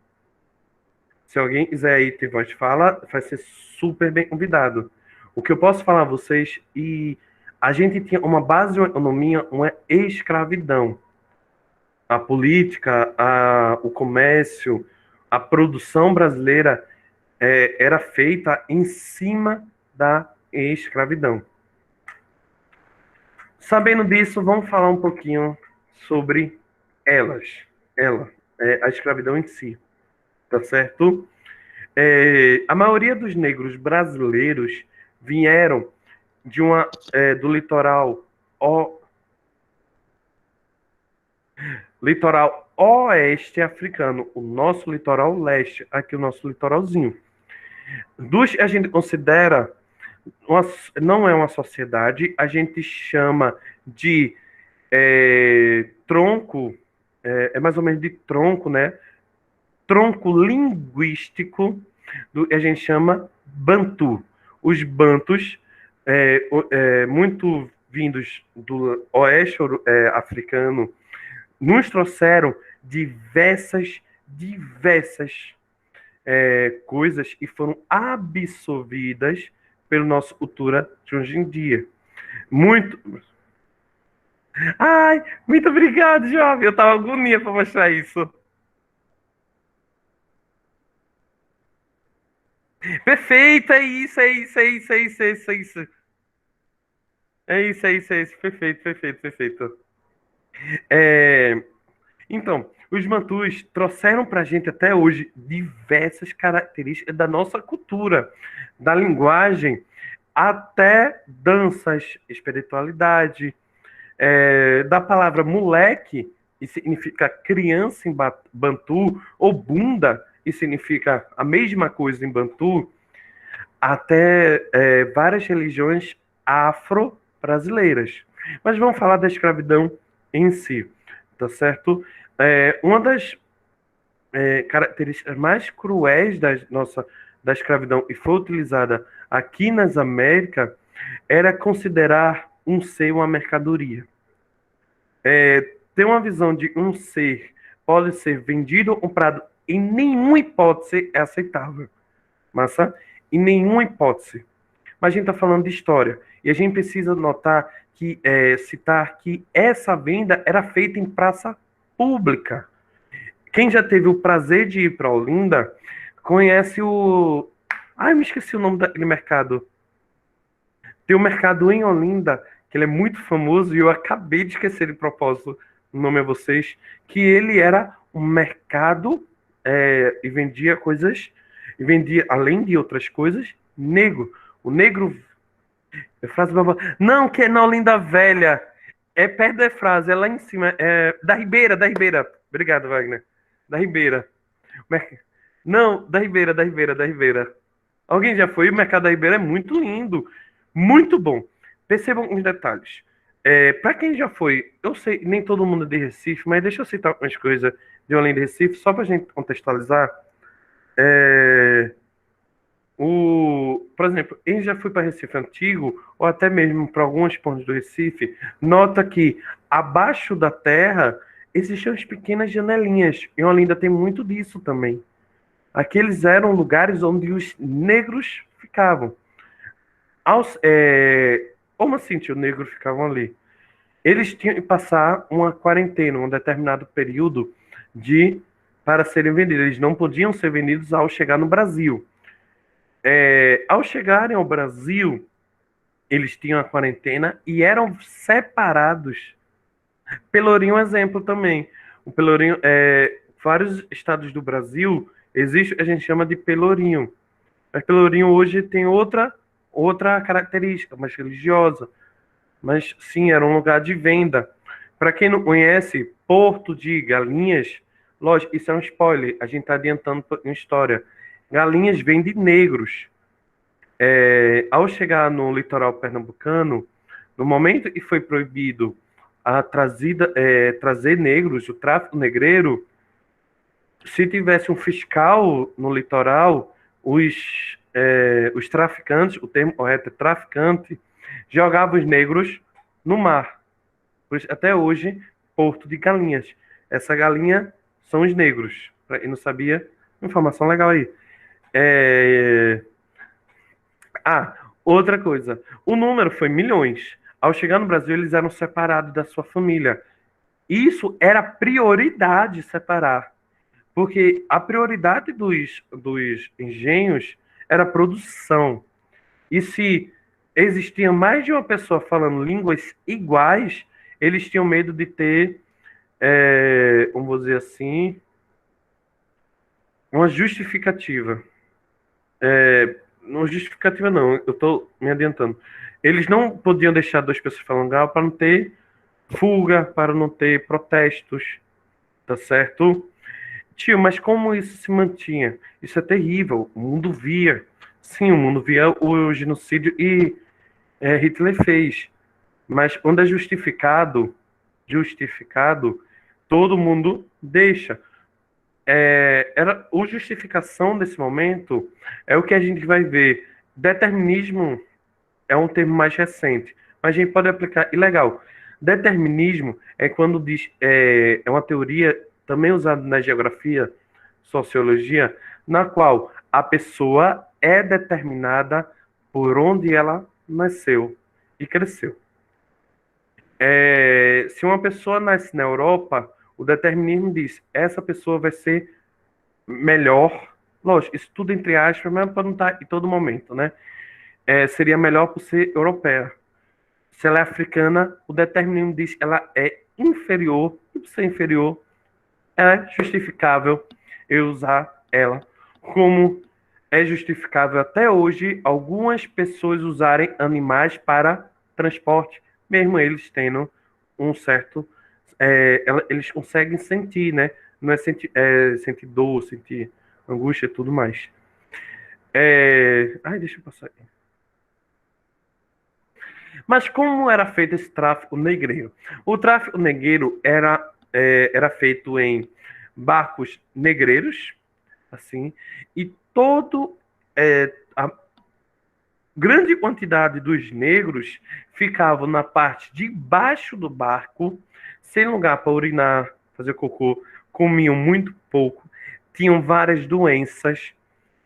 Se alguém quiser aí ter voz de fala, vai ser super bem convidado. O que eu posso falar a vocês, e a gente tinha uma base de uma economia, uma escravidão. A política, o comércio, a produção brasileira era feita em cima da escravidão. Sabendo disso, vamos falar um pouquinho sobre ela, a escravidão em si, tá certo? A maioria dos negros brasileiros vieram do litoral oeste africano, o nosso litoral leste, aqui o nosso litoralzinho. A gente considera, não é uma sociedade, a gente chama de tronco, é mais ou menos de tronco, né? Tronco linguístico a gente chama Bantu. Os Bantus, muito vindos do oeste africano, nos trouxeram diversas coisas e foram absorvidas pela nossa cultura de hoje em dia. Muito. Ai, muito obrigado, jovem. Eu tava agonia para mostrar isso. Perfeito, é isso, é isso, é isso, é isso, é isso, é isso. É isso. Perfeito, perfeito, perfeito. É, então, os Bantus trouxeram para a gente até hoje diversas características da nossa cultura, da linguagem, até danças, espiritualidade, da palavra moleque, e significa criança em Bantu, ou bunda, e significa a mesma coisa em Bantu, até várias religiões afro-brasileiras. Mas vamos falar da escravidão em si, tá certo? Uma das características mais cruéis da escravidão e foi utilizada aqui nas Américas era considerar um ser uma mercadoria. Ter uma visão de um ser pode ser vendido ou comprado em nenhuma hipótese é aceitável. Massa? Em nenhuma hipótese. Mas a gente está falando de história. E a gente precisa notar que, citar que essa venda era feita em praça pública. Quem já teve o prazer de ir para Olinda, conhece o. Ai, me esqueci o nome daquele mercado. Tem um mercado em Olinda, que ele é muito famoso, e eu acabei de esquecer de propósito o nome a vocês, que ele era um mercado e vendia coisas, e vendia, além de outras coisas, negro. O negro. Frase babá. Não, que é na Olinda Velha. É perto da frase, é lá em cima. É da Ribeira, da Ribeira. Obrigado, Wagner. Da Ribeira. Não, da Ribeira, da Ribeira, da Ribeira. Alguém já foi? O Mercado da Ribeira é muito lindo. Muito bom. Percebam os detalhes. Para quem já foi, eu sei, nem todo mundo é de Recife, mas deixa eu citar algumas coisas de além de Recife, só para a gente contextualizar. É, por exemplo, quem já foi para Recife Antigo, ou até mesmo para alguns pontos do Recife, nota que abaixo da terra existiam as pequenas janelinhas. E Olinda tem muito disso também. Aqueles eram lugares onde os negros ficavam. Como assim, tio, negros ficavam ali? Eles tinham que passar uma quarentena, um determinado período de para serem vendidos. Eles não podiam ser vendidos ao chegar no Brasil. Ao chegarem ao Brasil, eles tinham a quarentena e eram separados. Pelourinho é um exemplo também. O Pelourinho, vários estados do Brasil, existe o que a gente chama de Pelourinho. Mas Pelourinho hoje tem outra característica, mais religiosa. Mas sim, era um lugar de venda. Para quem não conhece, Porto de Galinhas, lógico, isso é um spoiler, a gente está adiantando uma história. Galinhas vêm de negros. Ao chegar no litoral pernambucano, no momento que foi proibido trazer negros, o tráfico negreiro, se tivesse um fiscal no litoral, os traficantes, o termo correto é traficante, jogavam os negros no mar. Por isso, até hoje, Porto de Galinhas. Essa galinha são os negros. Para quem não sabia, informação legal aí. É... Ah, outra coisa. O número foi milhões. Ao chegar no Brasil, eles eram separados da sua família. Isso era prioridade separar. Porque a prioridade dos engenhos era a produção. E se existia mais de uma pessoa falando línguas iguais, eles tinham medo de ter, vamos dizer assim, uma justificativa. Não justificativa não, eu estou me adiantando. Eles não podiam deixar duas pessoas falando igual para não ter fuga, para não ter protestos, tá certo? Tio, mas como isso se mantinha? Isso é terrível. O mundo via. Sim, o mundo via o genocídio e Hitler fez. Mas quando é justificado, todo mundo deixa. O justificação desse momento é o que a gente vai ver. Determinismo é um termo mais recente, mas a gente pode aplicar ilegal. Determinismo é quando diz, é uma teoria também usada na geografia, sociologia, na qual a pessoa é determinada por onde ela nasceu e cresceu. Se uma pessoa nasce na Europa, o determinismo diz, essa pessoa vai ser melhor, lógico, isso tudo entre aspas, mas para não estar em todo momento, né? Seria melhor por ser europeia. Se ela é africana, o determinismo diz que ela é inferior, e por ser inferior, é justificável eu usar ela, como é justificável até hoje algumas pessoas usarem animais para transporte, mesmo eles tendo um certo. Eles conseguem sentir, né? Não é sentir dor, sentir angústia e tudo mais. Ai, deixa eu passar aqui. Mas como era feito esse tráfico negreiro? O tráfico negreiro era feito em barcos negreiros, assim, e a grande quantidade dos negros ficavam na parte de baixo do barco, sem lugar para urinar, fazer cocô, comiam muito pouco, tinham várias doenças,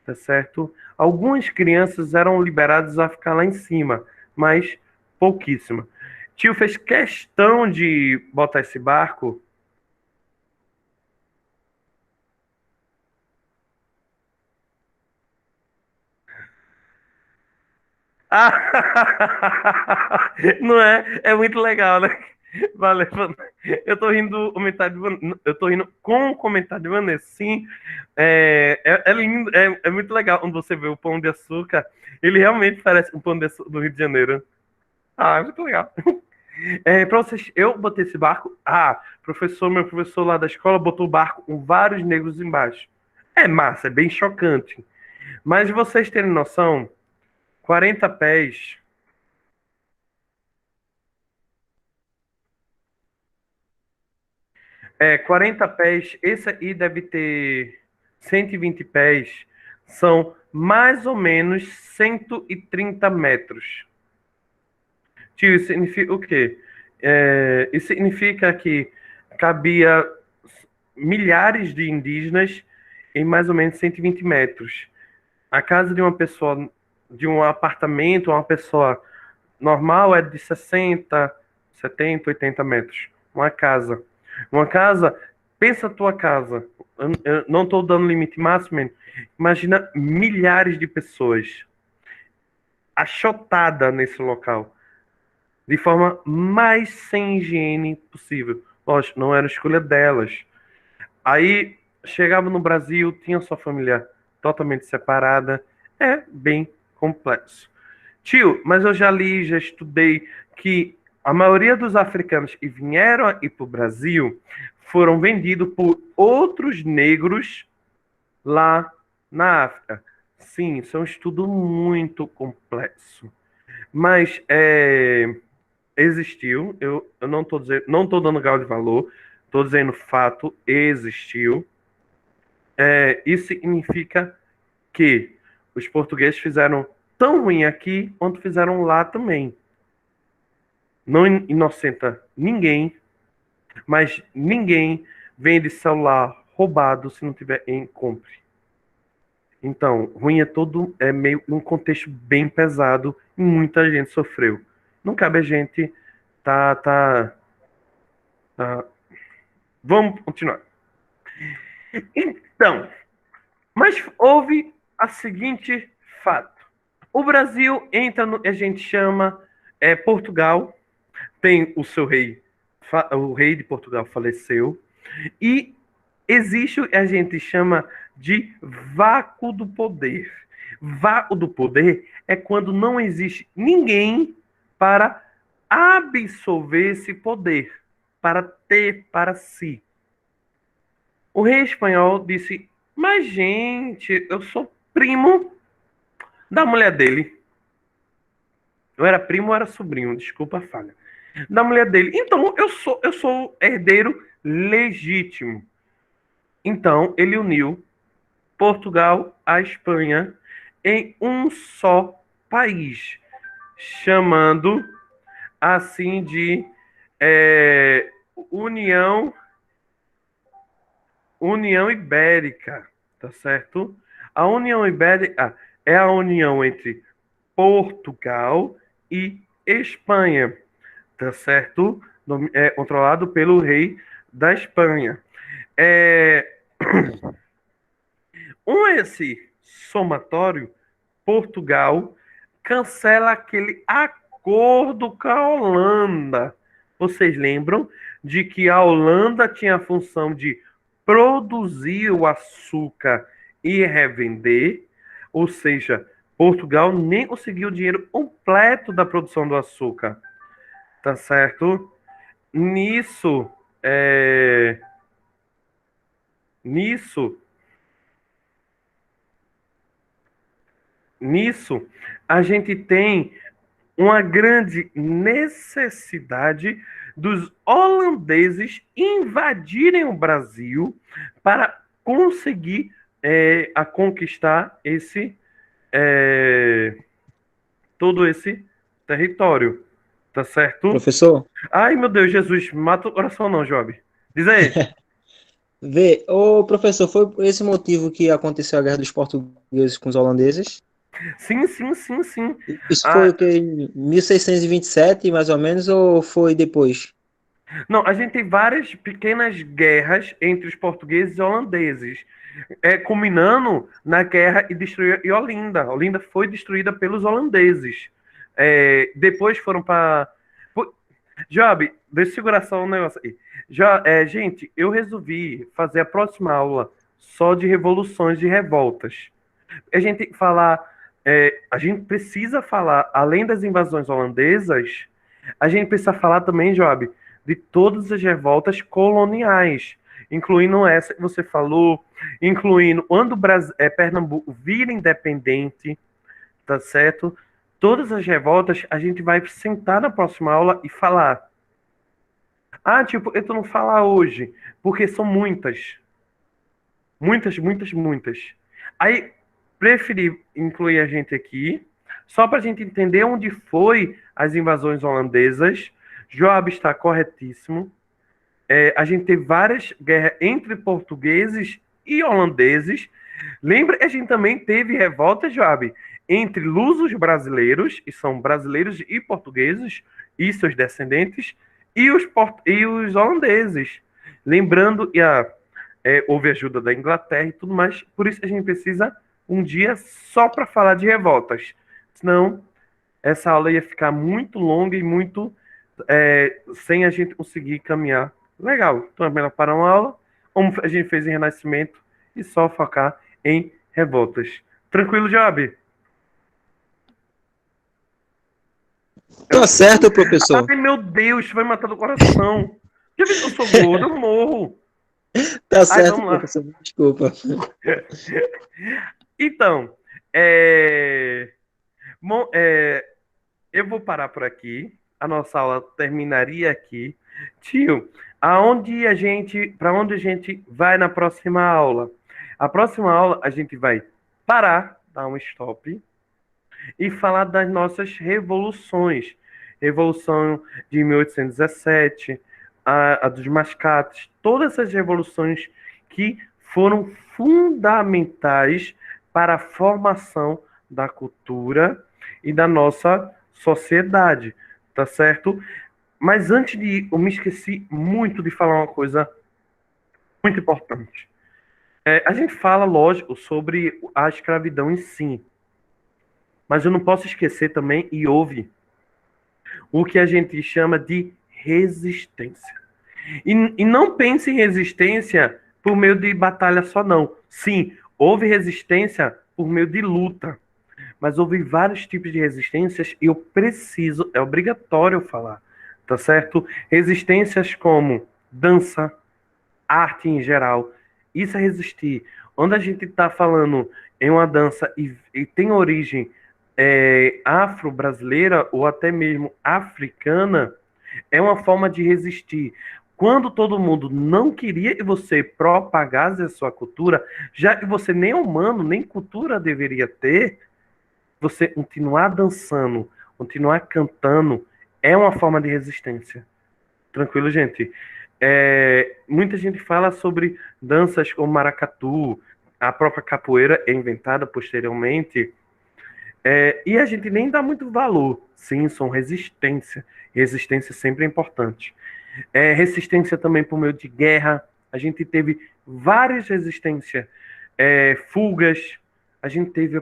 tá certo? Algumas crianças eram liberadas a ficar lá em cima, mas pouquíssima. Tio fez questão de botar esse barco. Ah, não é? É muito legal, né? Valeu. Eu tô rindo do comentário de Eu tô rindo com o comentário de Vanessa. Sim, é lindo, é muito legal quando você vê o Pão de Açúcar. Ele realmente parece um Pão de Açúcar do Rio de Janeiro. Ah, é muito legal. Pra vocês, eu botei esse barco. Meu professor lá da escola botou o barco com vários negros embaixo. É massa, é bem chocante. Mas vocês terem noção, 40 pés. 40 pés, esse aí deve ter 120 pés, são mais ou menos 130 metros. Tio, isso significa o quê? Isso significa que cabia milhares de indígenas em mais ou menos 120 metros. A casa de uma pessoa, de um apartamento, uma pessoa normal é de 60, 70, 80 metros. Uma casa. Uma casa, pensa a tua casa. Eu não estou dando limite máximo. Imagina milhares de pessoas achotadas nesse local, de forma mais sem higiene possível. Lógico, não era escolha delas. Aí chegava no Brasil, tinha sua família totalmente separada. É bem complexo. Tio, mas eu já li, já estudei que a maioria dos africanos que vieram aqui para o Brasil foram vendidos por outros negros lá na África. Sim, isso é um estudo muito complexo. Mas existiu, eu não estou dizendo, não estou dando grau de valor, estou dizendo fato, existiu. Isso significa que os portugueses fizeram tão ruim aqui quanto fizeram lá também. Não inocenta ninguém, mas ninguém vende celular roubado se não tiver em compre. Então, ruim é meio um contexto bem pesado e muita gente sofreu. Não cabe a gente tá, tá, tá. Vamos continuar. Então, mas houve a seguinte fato. O Brasil entra no a gente chama Portugal, tem o seu rei, o rei de Portugal faleceu, e existe, a gente chama de vácuo do poder. Vácuo do poder é quando não existe ninguém para absorver esse poder, para ter para si. O rei espanhol disse: Mas, gente, eu sou primo da mulher dele. Eu era primo ou era sobrinho, desculpa a falha. Da mulher dele. Então, eu sou herdeiro legítimo. Então, ele uniu Portugal à Espanha em um só país, chamando assim de União União Ibérica, tá certo? A União Ibérica é a união entre Portugal e Espanha, tá certo? É controlado pelo rei da Espanha. É, esse somatório, Portugal cancela aquele acordo acordo com a Holanda. Vocês lembram de que a Holanda tinha a função de produzir o açúcar e revender, ou seja, Portugal nem conseguiu o dinheiro completo da produção do açúcar, tá certo? Nisso, é, nisso, nisso, a gente tem uma grande necessidade dos holandeses invadirem o Brasil para conseguir a conquistar é, todo esse território, tá certo? Professor, Ai, meu Deus, Jesus, mata o coração não, Job. Diz aí. vê, ô professor, foi por esse motivo que aconteceu a guerra dos portugueses com os holandeses? Sim, sim, sim, sim. Isso foi Ah, o que, em 1627, mais ou menos, ou foi depois? não, a gente tem várias pequenas guerras entre os portugueses e holandeses, culminando na guerra e destruir Olinda. Olinda foi destruída pelos holandeses. Depois foram para. Job, deixa eu segurar só um negócio aí. Gente, eu resolvi fazer a próxima aula só de revoluções e revoltas. A gente tem que falar, a gente precisa falar, além das invasões holandesas, a gente precisa falar também, Job, de todas as revoltas coloniais, incluindo essa que você falou, incluindo quando Pernambuco vira independente, tá certo? Todas as revoltas a gente vai sentar na próxima aula e falar. Ah, tipo, eu tô não falar hoje, porque são muitas. Muitas, muitas, muitas. Aí, preferi incluir a gente aqui, só para a gente entender onde foi as invasões holandesas. Joab está corretíssimo. A gente teve várias guerras entre portugueses e holandeses. Lembra que a gente também teve revolta, Joab, entre lusos brasileiros, e são brasileiros e portugueses, e seus descendentes, e os holandeses. Lembrando, houve ajuda da Inglaterra e tudo mais, por isso a gente precisa um dia só para falar de revoltas. Senão, essa aula ia ficar muito longa e muito sem a gente conseguir caminhar. Legal, então é melhor parar uma aula, como a gente fez em Renascimento, e só focar em revoltas. Tranquilo, Job? Tá certo, professor. Ai, meu Deus, vai matar do coração. Já viu que eu sou gordo? Eu morro. Tá Ai, certo, vamos lá. professor. Desculpa. Então, é... Bom, eu vou parar por aqui. A nossa aula terminaria aqui. Tio, para onde a gente vai na próxima aula? A próxima aula a gente vai parar, dar um stop e falar das nossas revoluções. Revolução de 1817, a dos mascates, todas essas revoluções que foram fundamentais para a formação da cultura e da nossa sociedade, tá certo? Mas antes de ir, eu me esqueci muito de falar uma coisa muito importante. A gente fala, lógico, sobre a escravidão em si, mas eu não posso esquecer também, e houve, o que a gente chama de resistência. E não pense em resistência por meio de batalha só, não. Sim, houve resistência por meio de luta, mas houve vários tipos de resistências e eu preciso, é obrigatório falar, tá certo? Resistências como dança, arte em geral, isso é resistir. Onde a gente está falando em uma dança e tem origem afro-brasileira ou até mesmo africana, é uma forma de resistir. Quando todo mundo não queria que você propagasse a sua cultura, já que você nem humano, nem cultura deveria ter, você continuar dançando, continuar cantando, é uma forma de resistência. Tranquilo, gente? Muita gente fala sobre danças como maracatu, a própria capoeira é inventada posteriormente, e a gente nem dá muito valor. Sim, são resistência. Resistência sempre é importante. Resistência também por meio de guerra. A gente teve várias resistências, fugas. A gente teve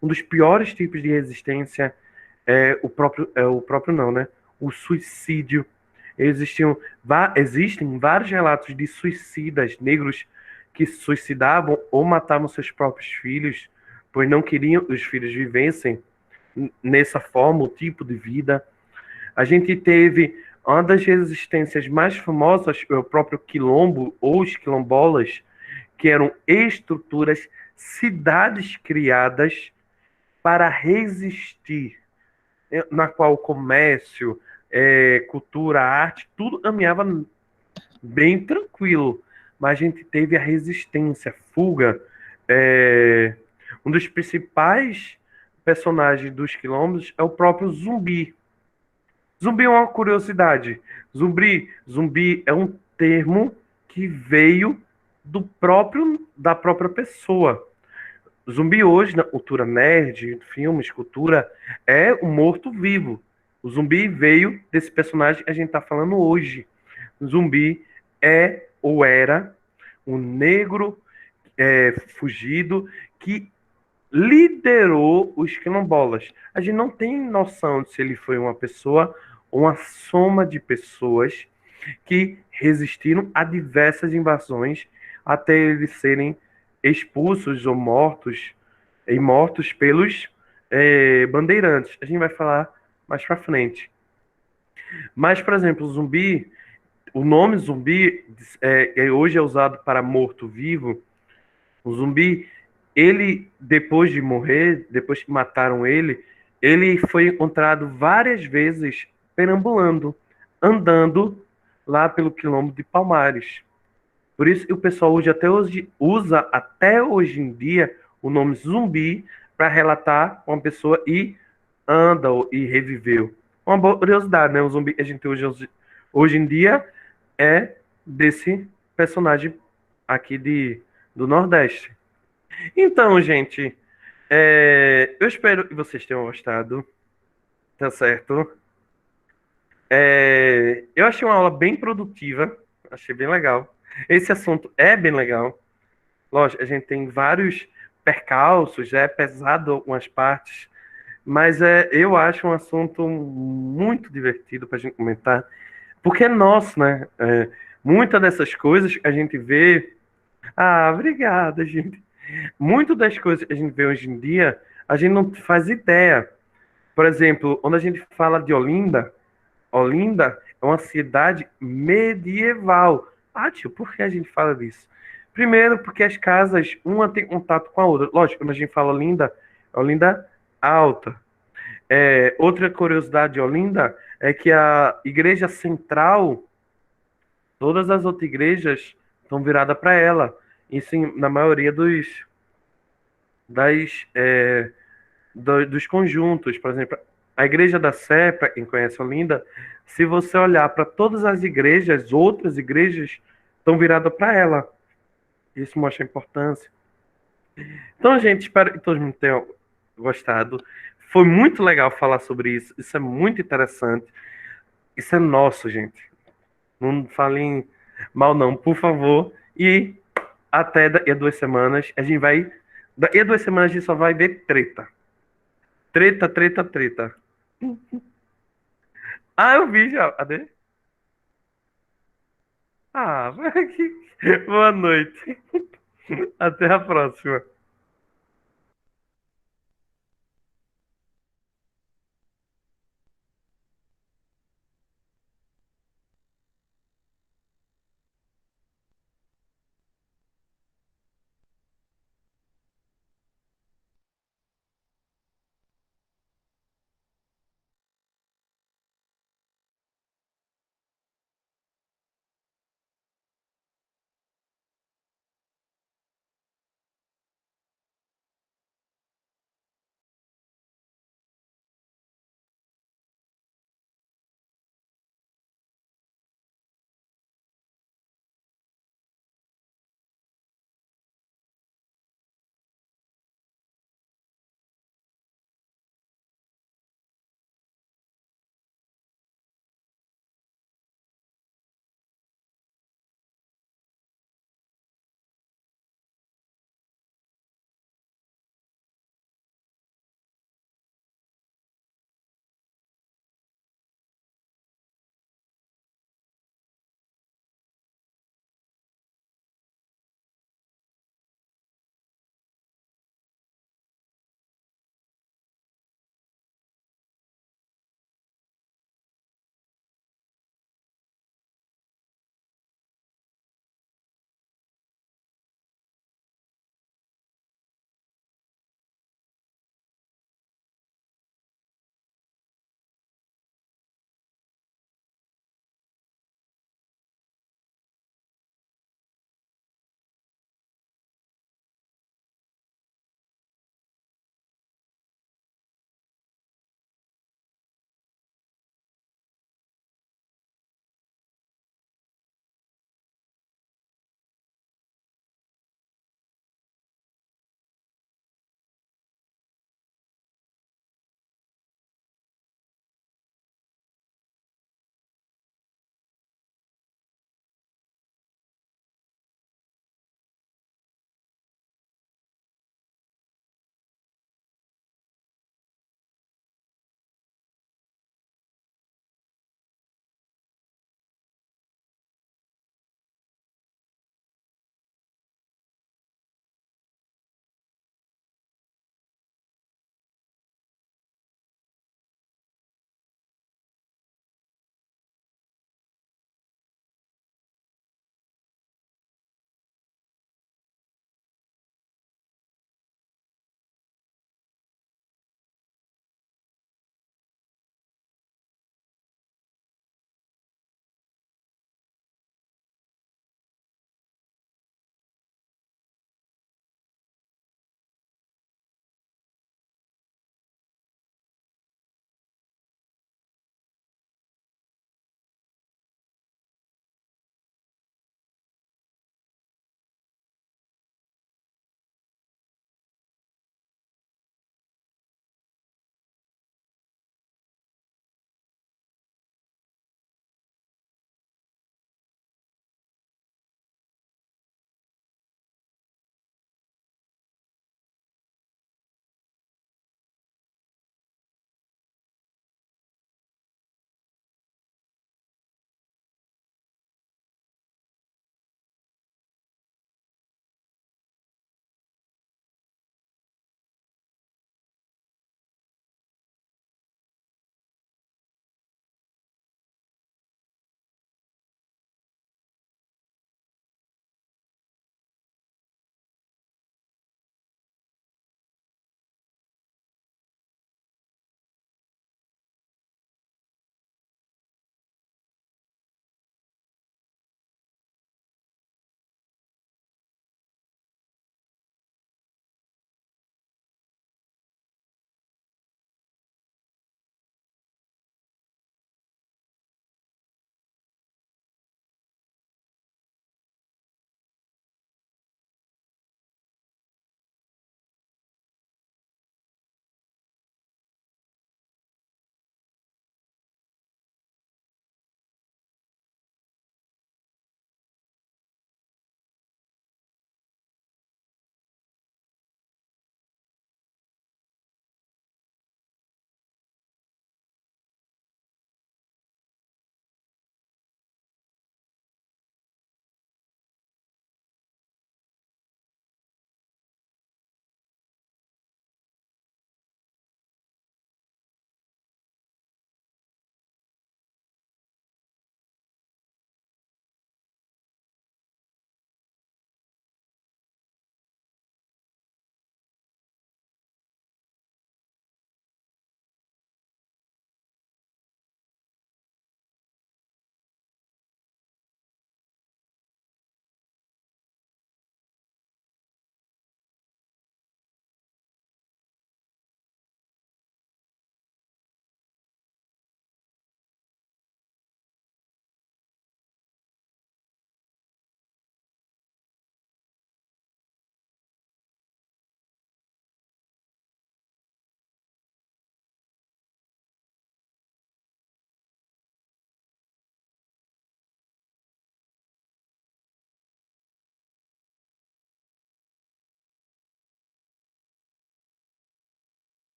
um dos piores tipos de resistência, o próprio não, né? O suicídio. Existem vários relatos de suicidas negros que se suicidavam ou matavam seus próprios filhos, pois não queriam que os filhos vivessem nessa forma, o tipo de vida. A gente teve uma das resistências mais famosas, o próprio quilombo ou os quilombolas, que eram estruturas, cidades criadas para resistir, na qual o comércio, cultura, arte, tudo caminhava bem tranquilo, mas a gente teve a resistência, a fuga. É, um dos principais personagens dos quilombos é o próprio Zumbi. Zumbi é uma curiosidade. Zumbi é um termo que veio da própria pessoa. Zumbi hoje, na cultura nerd, filmes, cultura, é o morto-vivo. O zumbi veio desse personagem que a gente está falando hoje. O zumbi é ou era um negro fugido que liderou os quilombolas. A gente não tem noção de se ele foi uma pessoa ou uma soma de pessoas que resistiram a diversas invasões até eles serem expulsos ou mortos pelos bandeirantes. A gente vai falar mais para frente. Mas, por exemplo, o nome zumbi hoje é usado para morto-vivo. O zumbi, ele, depois de morrer, depois que mataram ele foi encontrado várias vezes perambulando, andando lá pelo quilombo de Palmares. Por isso que o pessoal hoje usa até hoje em dia o nome zumbi para relatar uma pessoa e anda e reviveu. Uma boa curiosidade, né? O zumbi que a gente hoje em dia é desse personagem aqui do Nordeste. Então, gente, eu espero que vocês tenham gostado, tá certo? Eu achei uma aula bem produtiva, achei bem legal. Esse assunto é bem legal. Lógico, a gente tem vários percalços, é pesado algumas partes, mas eu acho um assunto muito divertido para a gente comentar, porque é nosso, né? Muitas dessas coisas que a gente vê. Ah, obrigada, gente. Muitas das coisas que a gente vê hoje em dia, a gente não faz ideia. Por exemplo, quando a gente fala de Olinda, Olinda é uma cidade medieval. Ah, tio, por que a gente fala disso? Primeiro, porque as casas, uma tem contato com a outra. Lógico, quando a gente fala Olinda, é Olinda alta. Outra curiosidade de Olinda é que a igreja central, todas as outras igrejas estão viradas para ela. Isso na maioria das, dos conjuntos. Por exemplo, a igreja da Sé, para quem conhece Olinda, se você olhar para todas as igrejas, outras igrejas estão viradas para ela. Isso mostra a importância. Então, gente, espero que todos mundo tenham gostado. Foi muito legal falar sobre isso. Isso é muito interessante. Isso é nosso, gente. Não falem mal, não, por favor. E até daqui a 2 semanas, a gente vai. Daqui a 2 semanas, a gente só vai ver treta. Treta, treta, treta. Ah, eu vi já. Cadê? Ah, boa noite. Até a próxima.